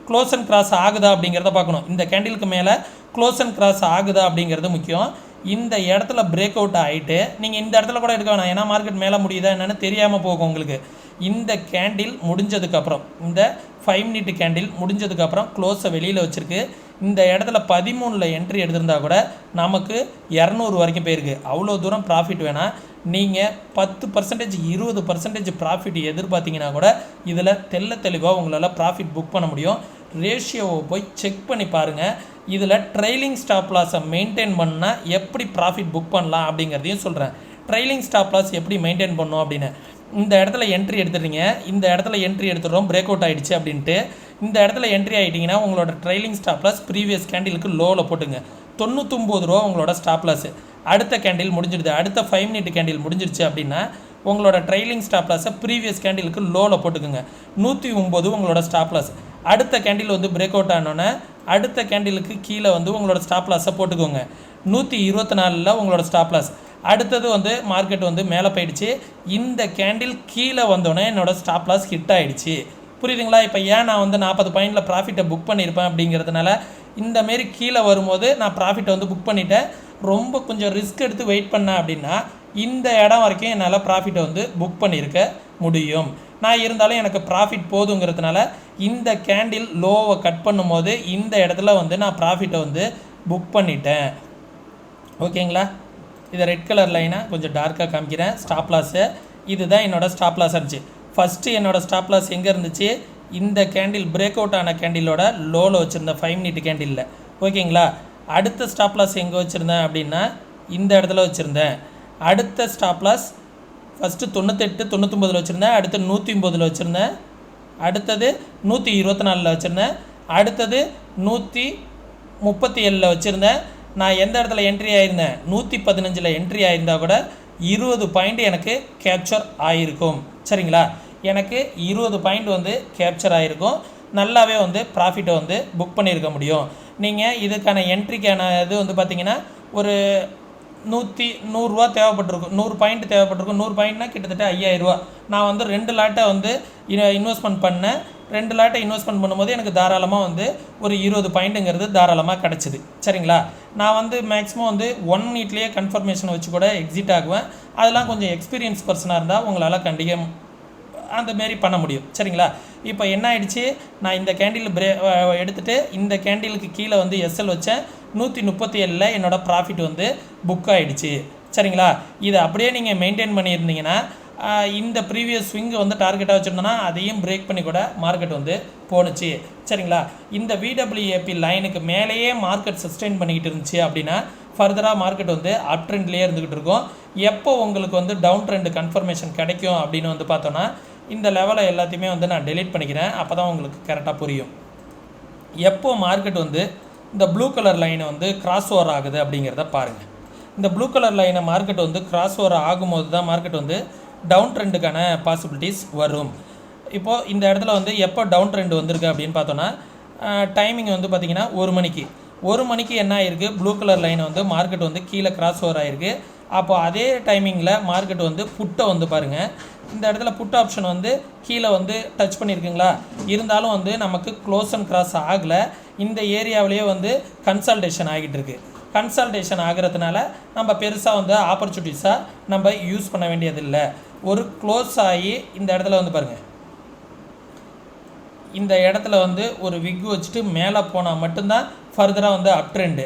க்ளோஸ் அண்ட் கிராஸ் ஆகுதா அப்படிங்கிறத பார்க்கணும். இந்த கேண்டிலுக்கு மேலே க்ளோஸ் அண்ட் கிராஸ் ஆகுதா அப்படிங்கிறது முக்கியம். இந்த இடத்துல பிரேக் அவுட் ஆகிட்டு நீங்கள் இந்த இடத்துல கூட எடுக்க வேணாம், ஏன்னா மார்க்கெட் மேலே முடியுதா என்னென்னு தெரியாமல் போகும் உங்களுக்கு. இந்த கேண்டில் முடிஞ்சதுக்கப்புறம், இந்த 5 மினிட் கேண்டில் முடிஞ்சதுக்கப்புறம் க்ளோஸை வெளியில் வச்சுருக்கு. இந்த இடத்துல 13ல் என்ட்ரி எடுத்திருந்தா கூட நமக்கு 200 வரைக்கும் போயிருக்கு. அவ்வளோ தூரம் ப்ராஃபிட் வேணாம். நீங்கள் 10%, 20% ப்ராஃபிட் எதிர்பார்த்தீங்கன்னா கூட இதில் தெளிவாக உங்களால் ப்ராஃபிட் புக் பண்ண முடியும். ரேஷியோவை போய் செக் பண்ணி பாருங்கள். இதில் ட்ரைலிங் ஸ்டாப் லாஸை மெயின்டைன் பண்ணால் எப்படி ப்ராஃபிட் புக் பண்ணலாம் அப்படிங்கிறதையும் சொல்கிறேன். ட்ரைலிங் ஸ்டாப் லாஸ் எப்படி மெயின்டைன் பண்ணணும் அப்படின்னு, இந்த இடத்துல என்ட்ரி எடுத்துடுறீங்க. இந்த இடத்துல என்ட்ரி எடுத்துடுறோம், பிரேக் அவுட் ஆகிடுச்சு அப்படின்ட்டு இந்த இடத்துல என்ட்ரி ஆகிட்டிங்கன்னா உங்களோட ட்ரைலிங் ஸ்டாப் லாஸ் ப்ரீவியஸ் கேண்டிலுக்கு லோவில் போட்டுங்க. 99 ரூபா உங்களோட ஸ்டாப் லாஸ். அடுத்த கேண்டில் முடிஞ்சிடுது, அடுத்த 5 மினிட் கேண்டில் முடிஞ்சிடுச்சு அப்படின்னா உங்களோட ட்ரைலிங் ஸ்டாப் லாஸை ப்ரீவியஸ் கேண்டிலுக்கு லோவில் போட்டுக்குங்க. 109 உங்களோட ஸ்டாப் லாஸ். அடுத்த கேண்டில் வந்து பிரேக் அவுட் ஆனோன்னே அடுத்த கேண்டிலுக்கு கீழே வந்து உங்களோட ஸ்டாப் லாஸை போட்டுக்கோங்க. 124 உங்களோட ஸ்டாப் லாஸ். அடுத்தது வந்து மார்க்கெட் வந்து மேலே போயிடுச்சு. இந்த கேண்டில் கீழே வந்தோடனே என்னோடய ஸ்டாப் லாஸ் ஹிட் ஆகிடுச்சு. புரியுதுங்களா? இப்போ ஏன் நான் வந்து 40 பாயிண்டில் ப்ராஃபிட்டை புக் பண்ணியிருப்பேன் அப்படிங்கிறதுனால இந்தமாரி கீழே வரும்போது நான் ப்ராஃபிட்டை வந்து புக் பண்ணிவிட்டேன். ரொம்ப கொஞ்சம் ரிஸ்க் எடுத்து வெயிட் பண்ணேன் அப்படின்னா இந்த இடம் வரைக்கும் என்னால் ப்ராஃபிட்டை வந்து புக் பண்ணியிருக்க முடியும். நான் இருந்தாலும் எனக்கு ப்ராஃபிட் போதுங்கிறதுனால இந்த கேண்டில் லோவை கட் பண்ணும்போது இந்த இடத்துல வந்து நான் ப்ராஃபிட்டை வந்து புக் பண்ணிட்டேன். ஓகேங்களா? இதை ரெட் கலர் லைனை கொஞ்சம் டார்க்காக காமிக்கிறேன். ஸ்டாப் லாஸு இதுதான் என்னோடய ஸ்டாப் லாஸ் இருந்துச்சு. ஃபஸ்ட்டு என்னோடய ஸ்டாப் லாஸ் எங்கே இருந்துச்சு? இந்த கேண்டில் பிரேக் அவுட் ஆன கேண்டிலோட லோவில் வச்சுருந்தேன் 5 மினிட் கேண்டிலில். ஓகேங்களா? அடுத்த ஸ்டாப் லாஸ் எங்கே வச்சுருந்தேன் அப்படின்னா இந்த இடத்துல வச்சுருந்தேன். அடுத்த ஸ்டாப் லாஸ் ஃபஸ்ட்டு 98 99 வச்சுருந்தேன். அடுத்து 109 வச்சுருந்தேன். அடுத்தது 124 வச்சுருந்தேன். அடுத்தது 137 வச்சுருந்தேன். நான் எந்த இடத்துல என்ட்ரி ஆகியிருந்தேன்? 115 என்ட்ரி ஆகியிருந்தால் கூட 20 பாயிண்ட் எனக்கு கேப்சர் ஆகிருக்கும். சரிங்களா? எனக்கு 20 பாயிண்ட் வந்து கேப்சர் ஆகிருக்கும். நல்லாவே வந்து ப்ராஃபிட்டை வந்து புக் பண்ணியிருக்க முடியும். நீங்கள் இதுக்கான என்ட்ரிக்கான இது வந்து பார்த்திங்கன்னா ஒரு 100 ரூபா தேவைப்பட்டிருக்கும். 100 பாயிண்ட் தேவைப்பட்டிருக்கும். 100 பாயிண்ட்னா கிட்டத்தட்ட 5000 ரூபா. நான் வந்து 2 லாட்டை வந்து இன்வெஸ்ட்மெண்ட் பண்ணேன். 2 லாட்டை இன்வெஸ்ட்மெண்ட் பண்ணும்போது எனக்கு தாராளமாக வந்து ஒரு 20 பாயிண்ட்டுங்கிறது தாராளமாக கிடச்சிது. சரிங்களா? நான் வந்து மேக்ஸிமம் வந்து 1 மினிட்லேயே கன்ஃபர்மேஷன் வச்சு கூட எக்ஸிட் ஆகுவேன். அதெல்லாம் கொஞ்சம் எக்ஸ்பீரியன்ஸ் பர்சனாக இருந்தால் உங்களால் கண்டிப்பாக அந்தமாரி பண்ண முடியும். சரிங்களா? இப்போ என்ன ஆகிடுச்சு? நான் இந்த கேண்டில் எடுத்துகிட்டு இந்த கேண்டிலுக்கு கீழே வந்து எஸ்எல் வச்சேன். 137 என்னோடய ப்ராஃபிட் வந்து புக் ஆகிடுச்சு. சரிங்களா? இதை அப்படியே நீங்கள் மெயின்டைன் பண்ணியிருந்தீங்கன்னா இந்த ப்ரீவியஸ் ஸ்விங்கு வந்து டார்கெட்டாக வச்சுருந்தோன்னா அதையும் பிரேக் பண்ணி கூட மார்க்கெட் வந்து போணுச்சு. சரிங்களா? இந்த விடபிள்யூஏபி லைனுக்கு மேலேயே மார்க்கெட் சஸ்டெயின் பண்ணிக்கிட்டு இருந்துச்சு அப்படின்னா ஃபர்தராக மார்க்கெட் வந்து அப் ட்ரெண்ட்லேயே இருந்துக்கிட்டு இருக்கும். எப்போ உங்களுக்கு வந்து டவுன் ட்ரெண்டு கன்ஃபர்மேஷன் கிடைக்கும் அப்படின்னு வந்து பார்த்தோன்னா இந்த லெவலை எல்லாத்தையுமே வந்து நான் டெலீட் பண்ணிக்கிறேன். அப்போ தான் உங்களுக்கு கரெக்டாக புரியும். எப்போ மார்க்கெட் வந்து இந்த ப்ளூ கலர் லைனை வந்து கிராஸ் ஓவர் ஆகுது அப்படிங்கிறத பாருங்கள். இந்த ப்ளூ கலர் லைனை மார்க்கெட் வந்து கிராஸ் ஓவர் ஆகும்போது தான் மார்க்கெட் வந்து டவுன் ட்ரெண்டுக்கான பாசிபிலிட்டிஸ் வரும். இப்போது இந்த இடத்துல வந்து எப்போ டவுன் ட்ரெண்டு வந்திருக்கு அப்படின்னு பார்த்தோன்னா டைமிங் வந்து பார்த்திங்கன்னா 1 மணிக்கு என்ன ஆகிருக்கு? ப்ளூ கலர் லைனை வந்து மார்க்கெட் வந்து கீழே கிராஸ் ஓவர் ஆகிருக்கு. அப்போ அதே டைமிங்கில் மார்க்கெட் வந்து புட்டை வந்து பாருங்கள், இந்த இடத்துல புட் ஆப்ஷன் வந்து கீழே வந்து டச் பண்ணியிருக்குங்களா? இருந்தாலும் வந்து நமக்கு க்ளோஸ் அண்ட் கிராஸ் ஆகலை. இந்த ஏரியாவிலேயே வந்து கன்சல்டேஷன் ஆகிட்டு இருக்கு. கன்சல்டேஷன் ஆகிறதுனால நம்ம பெருசாக வந்து ஆப்பர்ச்சுனிட்டிஸாக நம்ம யூஸ் பண்ண வேண்டியதில்லை. ஒரு க்ளோஸ் ஆகி இந்த இடத்துல வந்து பாருங்கள், இந்த இடத்துல வந்து ஒரு விக் வச்சுட்டு மேலே போனால் மட்டும்தான் ஃபர்தராக வந்து அப் ட்ரெண்டு.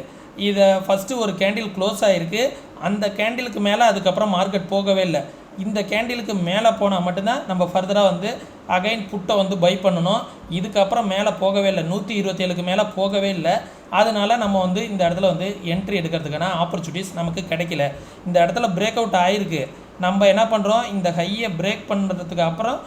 இதை ஃபஸ்ட்டு ஒரு கேண்டில் க்ளோஸ் ஆகிருக்கு. அந்த கேண்டிலுக்கு மேலே அதுக்கப்புறம் மார்க்கெட் போகவே இல்லை. இந்த கேண்டிலுக்கு மேலே போனால் மட்டும்தான் நம்ம ஃபர்தராக வந்து அகைன் புட்டை வந்து பை பண்ணணும். இதுக்கப்புறம் மேலே போகவே இல்லை, 127க்கு மேலே போகவே இல்லை. அதனால் நம்ம வந்து இந்த இடத்துல வந்து என்ட்ரி எடுக்கிறதுக்கான ஆப்பர்ச்சுனிட்டிஸ் நமக்கு கிடைக்கல. இந்த இடத்துல பிரேக் அவுட் ஆகிருக்கு. நம்ம என்ன பண்ணுறோம்? இந்த ஹையை பிரேக் பண்ணுறதுக்கு அப்புறம்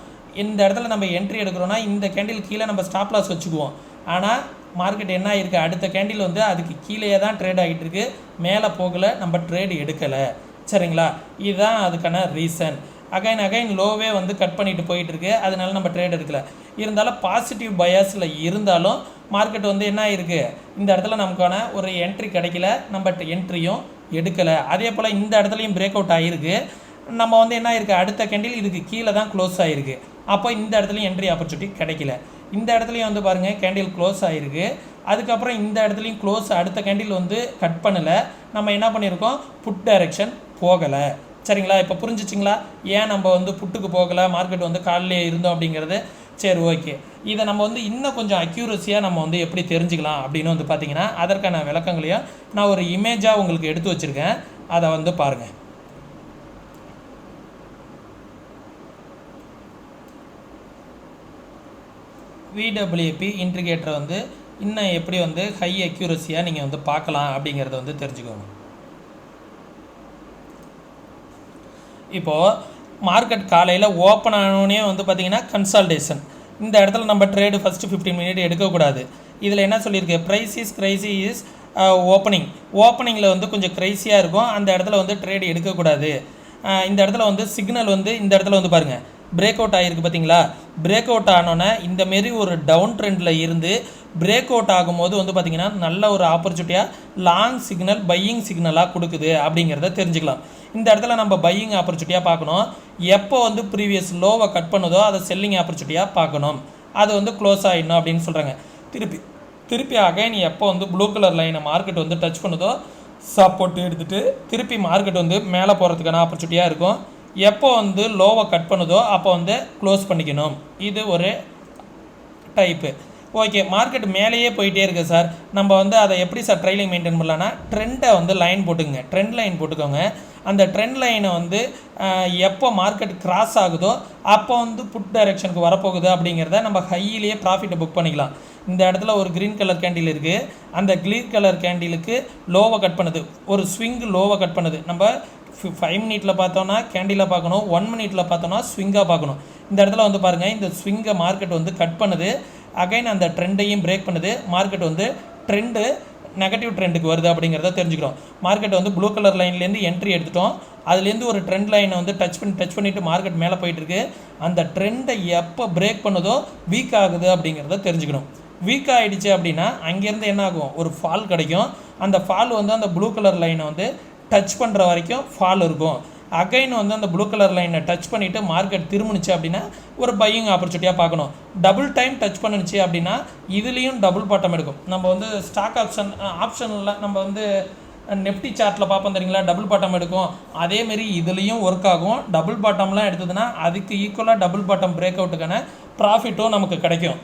இந்த இடத்துல நம்ம என்ட்ரி எடுக்கிறோன்னா இந்த கேண்டில் கீழே நம்ம ஸ்டாப் லாஸ் வச்சுக்குவோம். ஆனால் மார்க்கெட் என்ன ஆகிருக்கு? அடுத்த கேண்டில் வந்து அதுக்கு கீழே தான் ட்ரேட் ஆகிட்டு இருக்கு. மேலே போகலை, நம்ம ட்ரேடு எடுக்கலை. சரிங்களா? இதுதான் அதுக்கான ரீசன். அகைன் லோவே வந்து கட் பண்ணிட்டு போயிட்டுருக்கு. அதனால நம்ம ட்ரேட் எடுக்கலை. இருந்தாலும் பாசிட்டிவ் பயாஸில் இருந்தாலும் மார்க்கெட் வந்து என்ன ஆகிருக்கு? இந்த இடத்துல நமக்கான ஒரு என்ட்ரி கிடைக்கல, நம்ம என்ட்ரியும் எடுக்கலை. அதே போல் இந்த இடத்துலையும் பிரேக் அவுட் ஆகிருக்கு. நம்ம வந்து என்ன ஆகிருக்கு? அடுத்த கேண்டில் இதுக்கு கீழே தான் க்ளோஸ் ஆகிருக்கு. அப்போ இந்த இடத்துலையும் என்ட்ரி ஆப்பர்ச்சுனிட்டி கிடைக்கல. இந்த இடத்துலையும் வந்து பாருங்கள் கேண்டில் க்ளோஸ் ஆகிருக்கு. அதுக்கப்புறம் இந்த இடத்துலையும் க்ளோஸ், அடுத்த கேண்டில் வந்து கட் பண்ணலை. நம்ம என்ன பண்ணியிருக்கோம்? புட் டைரெக்ஷன் போகலை. சரிங்களா? இப்போ புரிஞ்சிச்சிங்களா ஏன் நம்ம வந்து புட்டுக்கு போகலை, மார்க்கெட் வந்து காலையிலே இருந்தோம் அப்படிங்கிறது? சரி, ஓகே. இதை நம்ம வந்து இன்னும் கொஞ்சம் அக்யூரஸியாக நம்ம வந்து எப்படி தெரிஞ்சுக்கலாம் அப்படின்னு வந்து பார்த்திங்கன்னா அதற்கான விளக்கங்களையும் நான் ஒரு இமேஜாக உங்களுக்கு எடுத்து வச்சுருக்கேன். அதை வந்து பாருங்கள். விடபிள்யூபி இன்டிகேட்டரை வந்து இன்னும் எப்படி வந்து ஹை அக்யூரஸியாக நீங்கள் வந்து பார்க்கலாம் அப்படிங்கிறத வந்து தெரிஞ்சுக்கோங்க. இப்போது மார்க்கெட் காலையில் ஓப்பன் ஆனோடனே வந்து பார்த்திங்கன்னா கன்சால்டேஷன். இந்த இடத்துல நம்ம ட்ரேடு ஃபஸ்ட்டு 15 மினிட் எடுக்கக்கூடாது. இதில் என்ன சொல்லியிருக்கு? ப்ரைஸ் இஸ் கிரைசி இஸ் ஓப்பனிங்கில் வந்து கொஞ்சம் க்ரைஸியாக இருக்கும். அந்த இடத்துல வந்து ட்ரேடு எடுக்கக்கூடாது. இந்த இடத்துல வந்து சிக்னல் வந்து இந்த இடத்துல வந்து பாருங்கள் பிரேக் அவுட் ஆகிருக்கு. பார்த்தீங்களா? பிரேக் அவுட் ஆனோன்னே இந்தமாரி ஒரு டவுன் ட்ரெண்டில் இருந்து பிரேக் அவுட் ஆகும்போது வந்து பார்த்திங்கன்னா நல்ல ஒரு ஆப்பர்ச்சுனிட்டியாக லாங் சிக்னல் பையிங் சிக்னலாக கொடுக்குது அப்படிங்கிறத தெரிஞ்சுக்கலாம். இந்த இடத்துல நம்ம பையிங் ஆப்பர்ச்சுனிட்டியாக பார்க்கணும். எப்போ வந்து ப்ரீவியஸ் லோவை கட் பண்ணுதோ அதை செல்லிங் ஆப்பர்ச்சுனிட்டியாக பார்க்கணும். அது வந்து க்ளோஸ் ஆகிடணும் அப்படின்னு சொல்கிறாங்க. திருப்பி அகைன் எப்போ வந்து ப்ளூ கலர் லைனை மார்க்கெட் வந்து டச் பண்ணுதோ சப்போர்ட் எடுத்துகிட்டு திருப்பி மார்க்கெட் வந்து மேலே போகிறதுக்கான ஆப்பர்ச்சுனிட்டியாக இருக்கும். எப்போ வந்து லோவை கட் பண்ணுதோ அப்போ வந்து க்ளோஸ் பண்ணிக்கணும். இது ஒரு டைப்பு. ஓகே, மார்க்கெட் மேலேயே போயிட்டே இருக்குது சார், நம்ம வந்து அதை எப்படி சார் ட்ரைலிங் மெயின்டைன் பண்ணலான்னா ட்ரெண்டை வந்து லைன் போட்டுக்கங்க, ட்ரெண்ட் லைன் போட்டுக்கோங்க. அந்த ட்ரெண்ட் லைனை வந்து எப்போ மார்க்கெட் கிராஸ் ஆகுதோ அப்போ வந்து புட் டைரெக்ஷனுக்கு வரப்போகுது அப்படிங்கிறத நம்ம ஹையிலேயே ப்ராஃபிட்டை புக் பண்ணிக்கலாம். இந்த இடத்துல ஒரு க்ரீன் கலர் கேண்டில் இருக்குது, அந்த க்ரீன் கலர் கேண்டிலுக்கு லோவை கட் பண்ணுது, ஒரு ஸ்விங் லோவை கட் பண்ணுது. நம்ம 5 மினிட்டில் பார்த்தோன்னா கேண்டிலாக பார்க்கணும், 1 மினிட்டில் பார்த்தோன்னா ஸ்விங்காக பார்க்கணும். இந்த இடத்துல வந்து பாருங்கள், இந்த ஸ்விங்கை மார்க்கெட் வந்து கட் பண்ணுது, அகைன் அந்த ட்ரெண்டையும் பிரேக் பண்ணுது, மார்க்கெட் வந்து ட்ரெண்டு நெகட்டிவ் ட்ரெண்டுக்கு வருது அப்படிங்கிறத தெரிஞ்சுக்கிறோம். மார்க்கெட் வந்து ப்ளூ கலர் லைன்லேருந்து என்ட்ரி எடுத்துட்டோம், அதுலேருந்து ஒரு ட்ரெண்ட் லைனை வந்து டச் பண்ணிவிட்டு மார்க்கெட் மேலே போயிட்டுருக்கு. அந்த ட்ரெண்டை எப்போ பிரேக் பண்ணுதோ வீக் ஆகுது அப்படிங்கிறத தெரிஞ்சுக்கணும். வீக் ஆகிடுச்சு அப்படின்னா அங்கேருந்து என்ன ஆகும், ஒரு ஃபால் கிடைக்கும். அந்த ஃபால் வந்து அந்த ப்ளூ கலர் லைனை வந்து டச் பண்ணுற வரைக்கும் ஃபால் இருக்கும். அகைன் வந்து அந்த ப்ளூ கலர் லைனை டச் பண்ணிவிட்டு மார்க்கெட் திரும்பினுச்சு அப்படின்னா ஒரு பையிங் ஆப்பர்ச்சுனிட்டியாக பார்க்கணும். டபுள் டைம் டச் பண்ணுச்சு அப்படின்னா இதுலேயும் டபுள் பாட்டம் எடுக்கும். நம்ம வந்து ஸ்டாக் ஆப்ஷனில் நம்ம வந்து நெஃப்டி சார்ட்டில் பார்ப்போம் தெரியுங்களா, டபுள் பாட்டம் எடுக்கும். அதேமாரி இதுலேயும் ஒர்க் ஆகும். டபுள் பாட்டம்லாம் எடுத்ததுன்னா அதுக்கு ஈக்குவலாக டபுள் பாட்டம் பிரேக் அவுட்டுக்கான ப்ராஃபிட்டும் நமக்கு கிடைக்கும்.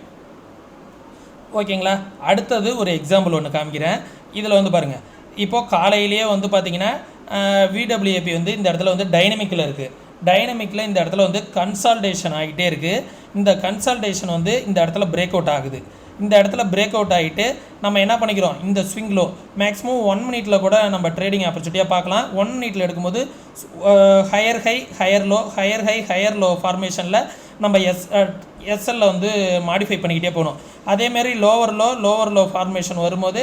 ஓகேங்களா, அடுத்தது ஒரு எக்ஸாம்பிள் ஒன்று காமிக்கிறேன். இதில் வந்து பாருங்கள், இப்போது காலையிலேயே வந்து பார்த்திங்கன்னா விடபிள்யூஏபி வந்து இந்த இடத்துல வந்து டைனமிக்கில் இருக்குது. டைனமிக்கில் இந்த இடத்துல வந்து கன்சால்டேஷன் ஆகிட்டே இருக்குது. இந்த கன்சால்டேஷன் வந்து இந்த இடத்துல பிரேக் அவுட் ஆகுது. இந்த இடத்துல பிரேக் அவுட் ஆகிட்டு நம்ம என்ன பண்ணிக்கிறோம், இந்த ஸ்விங் லோ மேக்ஸிமம் 1 மினிட்டில் கூட நம்ம ட்ரேடிங் ஆப்பர்ச்சுனிட்டியாக பார்க்கலாம். 1 மினிட்டில் எடுக்கும்போது higher high higher low higher high higher low ஃபார்மேஷனில் நம்ம எஸ்எல்ல வந்து மாடிஃபை பண்ணிக்கிட்டே போகணும். அதேமாரி லோவர் லோ ஃபார்மேஷன் வரும்போது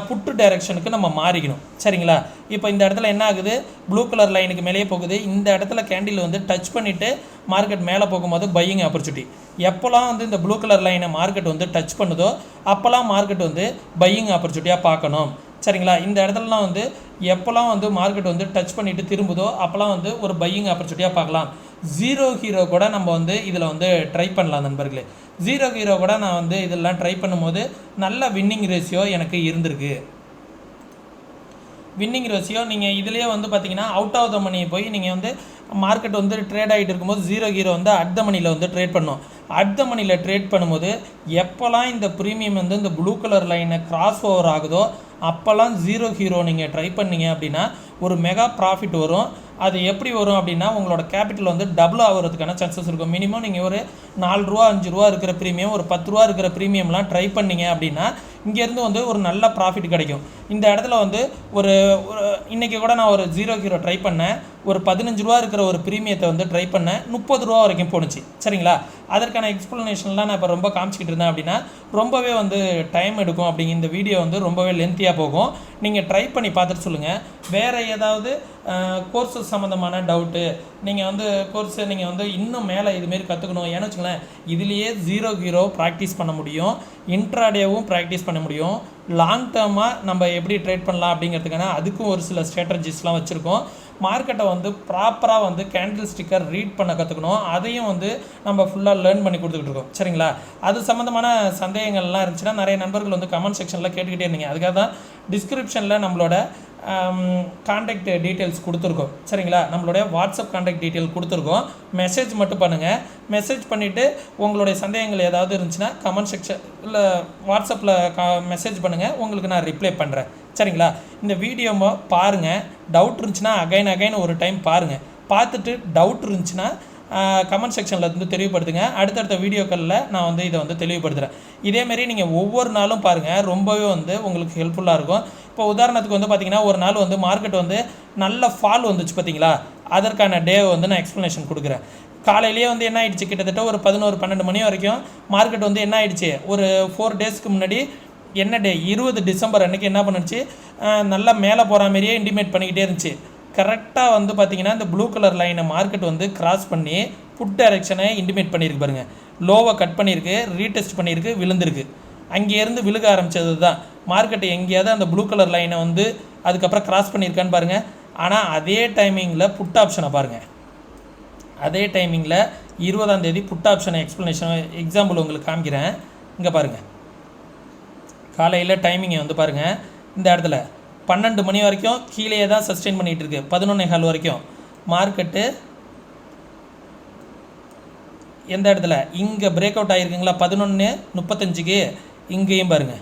புட்டு டைரெக்ஷனுக்கு நம்ம மாறிக்கணும். சரிங்களா, இப்போ இந்த இடத்துல என்ன ஆகுது, ப்ளூ கலர் லைனுக்கு மேலேயே போகுது. இந்த இடத்துல கேண்டில் வந்து டச் பண்ணிவிட்டு மார்க்கெட் மேலே போகும்போது பையிங் ஆப்பர்ச்சுனிட்டி. எப்போல்லாம் வந்து இந்த ப்ளூ கலர் லைனை மார்க்கெட் வந்து டச் பண்ணுதோ அப்போல்லாம் மார்க்கெட் வந்து பையிங் ஆப்பர்ச்சுனிட்டியாக பார்க்கணும். சரிங்களா, இந்த இடத்துலலாம் வந்து எப்போல்லாம் வந்து மார்க்கெட் வந்து டச் பண்ணிவிட்டு திரும்புதோ அப்போல்லாம் வந்து ஒரு பையிங் ஆப்பர்ச்சுனிட்டியாக பார்க்கலாம். ஜீரோ ஹீரோ கூட நம்ம வந்து இதில் வந்து ட்ரை பண்ணலாம் நண்பர்களே. ஜீரோ ஹீரோ கூட நான் வந்து இதெல்லாம் ட்ரை பண்ணும்போது நல்ல வின்னிங் ரேஷியோ எனக்கு இருந்திருக்கு. வின்னிங் ரேஷியோ நீங்கள் இதிலேயே வந்து பார்த்தீங்கன்னா அவுட் ஆஃப் த மணியை போய் நீங்கள் வந்து மார்க்கெட் வந்து ட்ரேட் ஆகிட்டு இருக்கும்போது ஜீரோ ஹீரோ வந்து அட் த மணியில் வந்து ட்ரேட் பண்ணோம். அட் த மணியில் ட்ரேட் பண்ணும்போது எப்போல்லாம் இந்த ப்ரீமியம் வந்து இந்த ப்ளூ கலர் லைனை கிராஸ் ஓவர் ஆகுதோ அப்போல்லாம் ஜீரோ ஹீரோ நீங்கள் ட்ரை பண்ணிங்க அப்படின்னா ஒரு மெகா ப்ராஃபிட் வரும். அது எப்படி வரும் அப்படின்னா உங்களோட கேபிட்டல் வந்து டபுள் ஆகிறதுக்கான சான்சஸ் இருக்கும். மினிமம் நீங்கள் ஒரு 4 ரூபா 5 ரூபா இருக்கிற ப்ரீமியம் ஒரு 10 ரூபா இருக்கிற ப்ரீமியம்லாம் ட்ரை பண்ணிங்க அப்படின்னா இங்கேருந்து வந்து ஒரு நல்ல ப்ராஃபிட் கிடைக்கும். இந்த இடத்துல வந்து ஒரு இன்றைக்கி கூட நான் ஒரு ஜீரோ ஹீரோ ட்ரை பண்ணேன், ஒரு 15 ரூபா இருக்கிற ஒரு ப்ரீமியத்தை வந்து ட்ரை பண்ணேன், 30 ரூபா வரைக்கும் போணுச்சு. சரிங்களா, அதற்கான எக்ஸ்ப்ளனேஷன்லாம் நான் இப்போ ரொம்ப காமிச்சிக்கிட்டு இருந்தேன் அப்படின்னா ரொம்பவே வந்து டைம் எடுக்கும். அப்படிங்க இந்த வீடியோ வந்து ரொம்பவே லென்த்தியாக போகும். நீங்கள் ட்ரை பண்ணி பார்த்துட்டு சொல்லுங்கள். வேறு ஏதாவது கோர்ஸஸ் சம்மந்தமான டவுட்டு நீங்கள் வந்து கோர்ஸை நீங்கள் வந்து இன்னும் மேலே இதுமாரி கற்றுக்கணும் ஏன்னு வச்சுங்களேன், இதுலேயே ஜீரோ ஹீரோ ப்ராக்டிஸ் பண்ண முடியும், இன்ட்ராடேவும் ப்ராக்டிஸ் பண்ண முடியும். லாங் டேர்மாக நம்ம எப்படி ட்ரேட் பண்ணலாம் அப்படிங்கிறதுக்கான அதுக்கும் ஒரு சில ஸ்ட்ராட்டஜிஸ்லாம் வச்சுருக்கோம். மார்க்கெட்டை வந்து ப்ராப்பராக வந்து கேண்டில் ஸ்டிக்கர் ரீட் பண்ண கற்றுக்கணும், அதையும் வந்து நம்ம ஃபுல்லாக லேர்ன் பண்ணி கொடுத்துக்கிட்டு இருக்கோம். சரிங்களா, அது சம்மந்தமான சந்தேகங்கள்லாம் இருந்துச்சுன்னா நிறைய நண்பர்கள் வந்து கமெண்ட் செக்ஷனில் கேட்டுக்கிட்டே இருந்தீங்க. அதுக்காக தான் டிஸ்கிரிப்ஷனில் நம்மளோட கான்டாக்ட் டீட்டெயில்ஸ் கொடுத்துருக்கோம். சரிங்களா, நம்மளுடைய வாட்ஸ்அப் கான்டாக்ட் டீட்டெயில் கொடுத்துருக்கோம். மெசேஜ் மட்டும் பண்ணுங்கள். மெசேஜ் பண்ணிவிட்டு உங்களுடைய சந்தேகங்கள் ஏதாவது இருந்துச்சுன்னா கமெண்ட் செக்ஷன் இல்லை வாட்ஸ்அப்பில் மெசேஜ் பண்ணுங்கள், உங்களுக்கு நான் ரிப்ளை பண்ணுறேன். சரிங்களா, இந்த வீடியோவை பாருங்கள். டவுட் இருந்துச்சுன்னா அகைன் ஒரு டைம் பாருங்கள். பார்த்துட்டு டவுட் இருந்துச்சுன்னா கமெண்ட் செக்ஷனில் வந்து தெளிவுபடுத்துங்க. அடுத்தடுத்த வீடியோக்களில் நான் வந்து இதை வந்து தெளிவுபடுத்துகிறேன். இதேமாரி நீங்கள் ஒவ்வொரு நாளும் பாருங்கள், ரொம்பவே வந்து உங்களுக்கு ஹெல்ப்ஃபுல்லாக இருக்கும். இப்போ உதாரணத்துக்கு வந்து பார்த்திங்கன்னா ஒரு நாள் வந்து மார்க்கெட் வந்து நல்ல ஃபால் வந்துச்சு பார்த்தீங்களா, அதற்கான டே வந்து நான் எக்ஸ்ப்ளனேஷன் கொடுக்குறேன். காலையிலேயே வந்து என்ன ஆகிடுச்சு, கிட்டத்தட்ட ஒரு 11-12 மணி வரைக்கும் மார்க்கெட் வந்து என்ன ஆகிடுச்சு, ஒரு 4 டேஸ்க்கு முன்னாடி என்ன டே 20 டிசம்பர் அன்றைக்கி என்ன பண்ணுச்சு, நல்லா மேலே போகிற மாதிரியே இன்டிமேட் பண்ணிக்கிட்டே இருந்துச்சு. கரெக்டாக வந்து பார்த்திங்கன்னா இந்த ப்ளூ கலர் லைனை மார்க்கெட் வந்து கிராஸ் பண்ணி புட் டைரெக்ஷனை இன்டிமேட் பண்ணியிருக்கு பாருங்கள். லோவை கட் பண்ணியிருக்கு, ரீடெஸ்ட் பண்ணியிருக்கு, விழுந்திருக்கு. அங்கேருந்து விழுக ஆரம்பித்தது தான் மார்க்கெட்டு எங்கேயாவது அந்த ப்ளூ கலர் லைனை வந்து அதுக்கப்புறம் கிராஸ் பண்ணியிருக்கான்னு பாருங்கள். ஆனால் அதே டைமிங்கில் புட் ஆப்ஷனை பாருங்கள், அதே டைமிங்கில் 20ஆம் தேதி புட் ஆப்ஷன் எக்ஸ்ப்ளனேஷன் எக்ஸாம்பிள் உங்களுக்கு காமிக்கிறேன். இங்கே பாருங்கள், காலையில் டைமிங்கை வந்து பாருங்கள். இந்த இடத்துல 12 மணி வரைக்கும் கீழே தான் சஸ்டெயின் பண்ணிகிட்டு இருக்கு. 11:15 வரைக்கும் மார்க்கெட்டு எந்த இடத்துல இங்கே பிரேக் அவுட் ஆகிருக்குங்களா 11:35க்கு. இங்கேயும் பாருங்கள்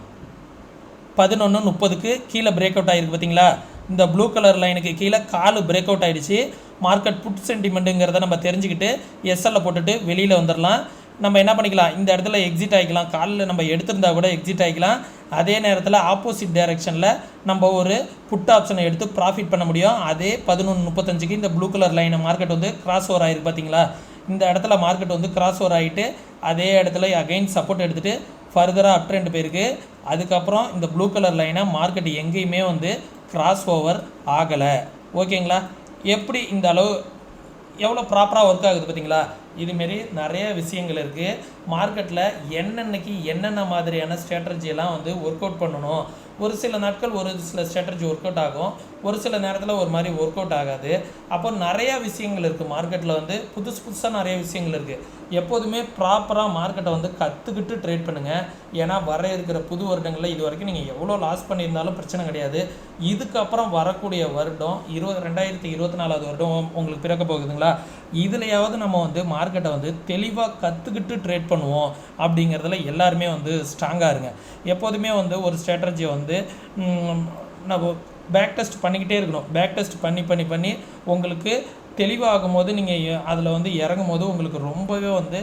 11:30க்கு கீழே பிரேக் அவுட் ஆகிருக்கு பார்த்தீங்களா. இந்த ப்ளூ கலர் லைனுக்கு கீழே காலு பிரேக் அவுட் ஆகிடுச்சு. மார்க்கெட் புட் சென்டிமெண்ட்டுங்கிறத நம்ம தெரிஞ்சுக்கிட்டு எஸ்எல்ல போட்டுட்டு வெளியில் வந்துடலாம். நம்ம என்ன பண்ணிக்கலாம், இந்த இடத்துல எக்ஸிட் ஆகிக்கலாம். காலில் நம்ம எடுத்திருந்தா கூட எக்ஸிட் ஆகிக்கலாம். அதே நேரத்தில் ஆப்போசிட் டைரெக்ஷனில் நம்ம ஒரு புட் ஆப்ஷனை எடுத்து ப்ராஃபிட் பண்ண முடியும். அதே 11:35க்கு இந்த ப்ளூ கலர் லைனை மார்க்கெட் வந்து கிராஸ் ஓவர் ஆகிருக்கு பார்த்தீங்களா. இந்த இடத்துல மார்க்கெட் வந்து கிராஸ் ஓவர் ஆகிட்டு அதே இடத்துல அகைன் சப்போர்ட் எடுத்துகிட்டு ஃபர்தராக அப் ட்ரெண்ட் போயிருக்கு. அதுக்கப்புறம் இந்த ப்ளூ கலர் லைனை மார்க்கெட் எங்கேயுமே வந்து கிராஸ் ஓவர் ஆகலை. ஓகேங்களா. எப்படி இந்த அளவு எவ்வளோ ப்ராப்பராக ஒர்க் ஆகுது பார்த்தீங்களா. இதுமாரி நிறைய விஷயங்கள் இருக்குது. மார்க்கெட்டில் என்னென்னக்கு என்னென்ன மாதிரியான ஸ்ட்ராட்டஜியெல்லாம் வந்து ஒர்க் அவுட் பண்ணணும். ஒரு சில நாட்கள் ஒரு சில ஸ்ட்ராட்டஜி ஒர்க் அவுட் ஆகும், ஒரு சில நேரத்தில் ஒரு மாதிரி ஒர்க் அவுட் ஆகாது. அப்போ நிறையா விஷயங்கள் இருக்குது மார்க்கெட்டில் வந்து புதுசாக நிறைய விஷயங்கள் இருக்குது. எப்போதுமே ப்ராப்பராக மார்க்கெட்டை வந்து கற்றுக்கிட்டு ட்ரேட் பண்ணுங்கள். ஏன்னா வர இருக்கிற புது வருடங்களில் இது வரைக்கும் நீங்கள் எவ்வளோ லாஸ் பண்ணியிருந்தாலும் பிரச்சனை கிடையாது. இதுக்கப்புறம் வரக்கூடிய வருடம் 2024 வருடம் உங்களுக்கு பிறக்க போகுதுங்களா. இதுலையாவது நம்ம வந்து மார்க்கெட்டை வந்து தெளிவாக கற்றுக்கிட்டு ட்ரேட் பண்ணுவோம் அப்படிங்கிறதுல எல்லாருமே வந்து ஸ்ட்ராங்காக இருங்க. எப்போதுமே வந்து ஒரு ஸ்ட்ராட்டஜியை வந்து நம்ம பேக் டெஸ்ட் பண்ணிக்கிட்டே இருக்கணும். பேக் டெஸ்ட் பண்ணி உங்களுக்கு தெளிவாகும் போது நீங்கள் அதில் வந்து இறங்கும் போது உங்களுக்கு ரொம்பவே வந்து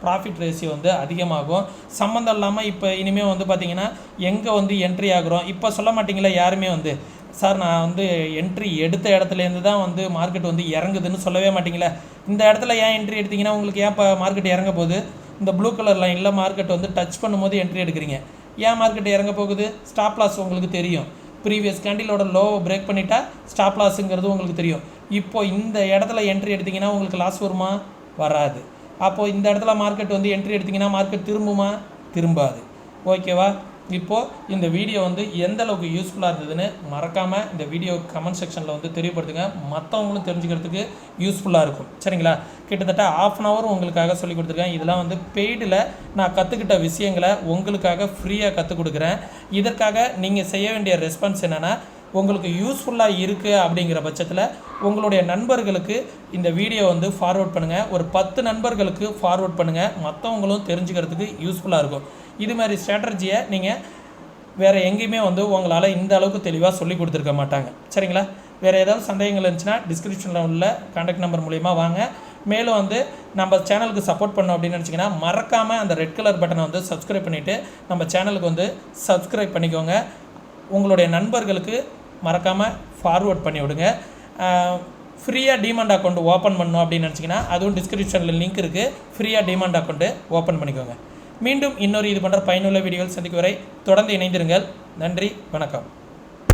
ப்ராஃபிட் ரேஷியோ வந்து அதிகமாகும். சம்மந்தம் இல்லாமல் இப்போ இனிமேல் வந்து பார்த்திங்கன்னா எங்கே வந்து என்ட்ரி ஆகுறோம் இப்போ சொல்ல மாட்டிங்களா யாருமே வந்து, சார் நான் வந்து என்ட்ரி எடுத்த இடத்துலேருந்து தான் வந்து மார்க்கெட் வந்து இறங்குதுன்னு சொல்லவே மாட்டிங்களா. இந்த இடத்துல ஏன் என்ட்ரி எடுத்திங்கன்னா உங்களுக்கு ஏன் இப்போ மார்க்கெட் இறங்க போகுது. இந்த ப்ளூ கலர் லைனில் மார்க்கெட் வந்து டச் பண்ணும்போது என்ட்ரி எடுக்கிறீங்க. ஏன் மார்க்கெட் இறங்க போகுது, ஸ்டாப் லாஸ் உங்களுக்கு தெரியும். ப்ரீவியஸ் கேண்டிலோட லோவை பிரேக் பண்ணிட்டா ஸ்டாப் லாஸுங்கிறது உங்களுக்கு தெரியும். இப்போது இந்த இடத்துல என்ட்ரி எடுத்திங்கன்னா உங்களுக்கு லாஸ் வருமா, வராது. அப்போது இந்த இடத்துல மார்க்கெட் வந்து என்ட்ரி எடுத்திங்கன்னா மார்க்கெட் திரும்புமா, திரும்பாது. ஓகேவா. இப்போது இந்த வீடியோ வந்து எந்த அளவுக்கு யூஸ்ஃபுல்லாக இருந்ததுன்னு மறக்காமல் இந்த வீடியோ கமெண்ட் செக்ஷனில் வந்து தெரியப்படுத்துங்க. மற்றவங்களும் தெரிஞ்சுக்கிறதுக்கு யூஸ்ஃபுல்லாக இருக்கும். சரிங்களா. கிட்டத்தட்ட 1/2 hour உங்களுக்காக சொல்லி கொடுத்துருக்கேன். இதெல்லாம் வந்து பெய்டில் நான் கற்றுக்கிட்ட விஷயங்களை உங்களுக்காக ஃப்ரீயாக கற்றுக் கொடுக்குறேன். இதற்காக நீங்கள் செய்ய வேண்டிய ரெஸ்பான்ஸ் என்னென்னா, உங்களுக்கு யூஸ்ஃபுல்லாக இருக்குது அப்படிங்கிற பட்சத்தில் உங்களுடைய நண்பர்களுக்கு இந்த வீடியோ வந்து ஃபார்வர்ட் பண்ணுங்கள். ஒரு 10 நண்பர்களுக்கு ஃபார்வர்ட் பண்ணுங்கள். மற்றவங்களும் தெரிஞ்சுக்கிறதுக்கு யூஸ்ஃபுல்லாக இருக்கும். இது மாதிரி ஸ்ட்ராட்டஜியை நீங்கள் வேறு எங்கேயுமே வந்து உங்களால் இந்த அளவுக்கு தெளிவாக சொல்லி கொடுத்துருக்க மாட்டாங்க. சரிங்களா. வேறு ஏதாவது சந்தேகங்கள் இருந்துச்சுன்னா டிஸ்கிரிப்ஷனில் உள்ள கான்டாக்ட் நம்பர் மூலிமா வாங்க. மேலும் வந்து நம்ம சேனலுக்கு சப்போர்ட் பண்ணோம் அப்படின்னு நினச்சிங்கன்னா மறக்காமல் அந்த ரெட் கலர் பட்டனை வந்து சப்ஸ்கிரைப் பண்ணிவிட்டு நம்ம சேனலுக்கு வந்து சப்ஸ்கிரைப் பண்ணிக்கோங்க. உங்களுடைய நண்பர்களுக்கு மறக்காமல் ஃபார்வர்ட் பண்ணி விடுங்க. ஃப்ரீயாக டிமாண்ட் அக்கௌண்ட் ஓப்பன் பண்ணணும் அப்படின்னு நினச்சிங்கன்னா அதுவும் டிஸ்கிரிப்ஷனில் லிங்க் இருக்குது. ஃப்ரீயாக டிமாண்ட் அக்கௌண்ட்டு ஓப்பன் பண்ணிக்கோங்க. மீண்டும் இன்னொரு இது போன்ற பயனுள்ள வீடியோவில் சந்திக்கும் வரை தொடர்ந்து இணைந்திருங்கள். நன்றி, வணக்கம்.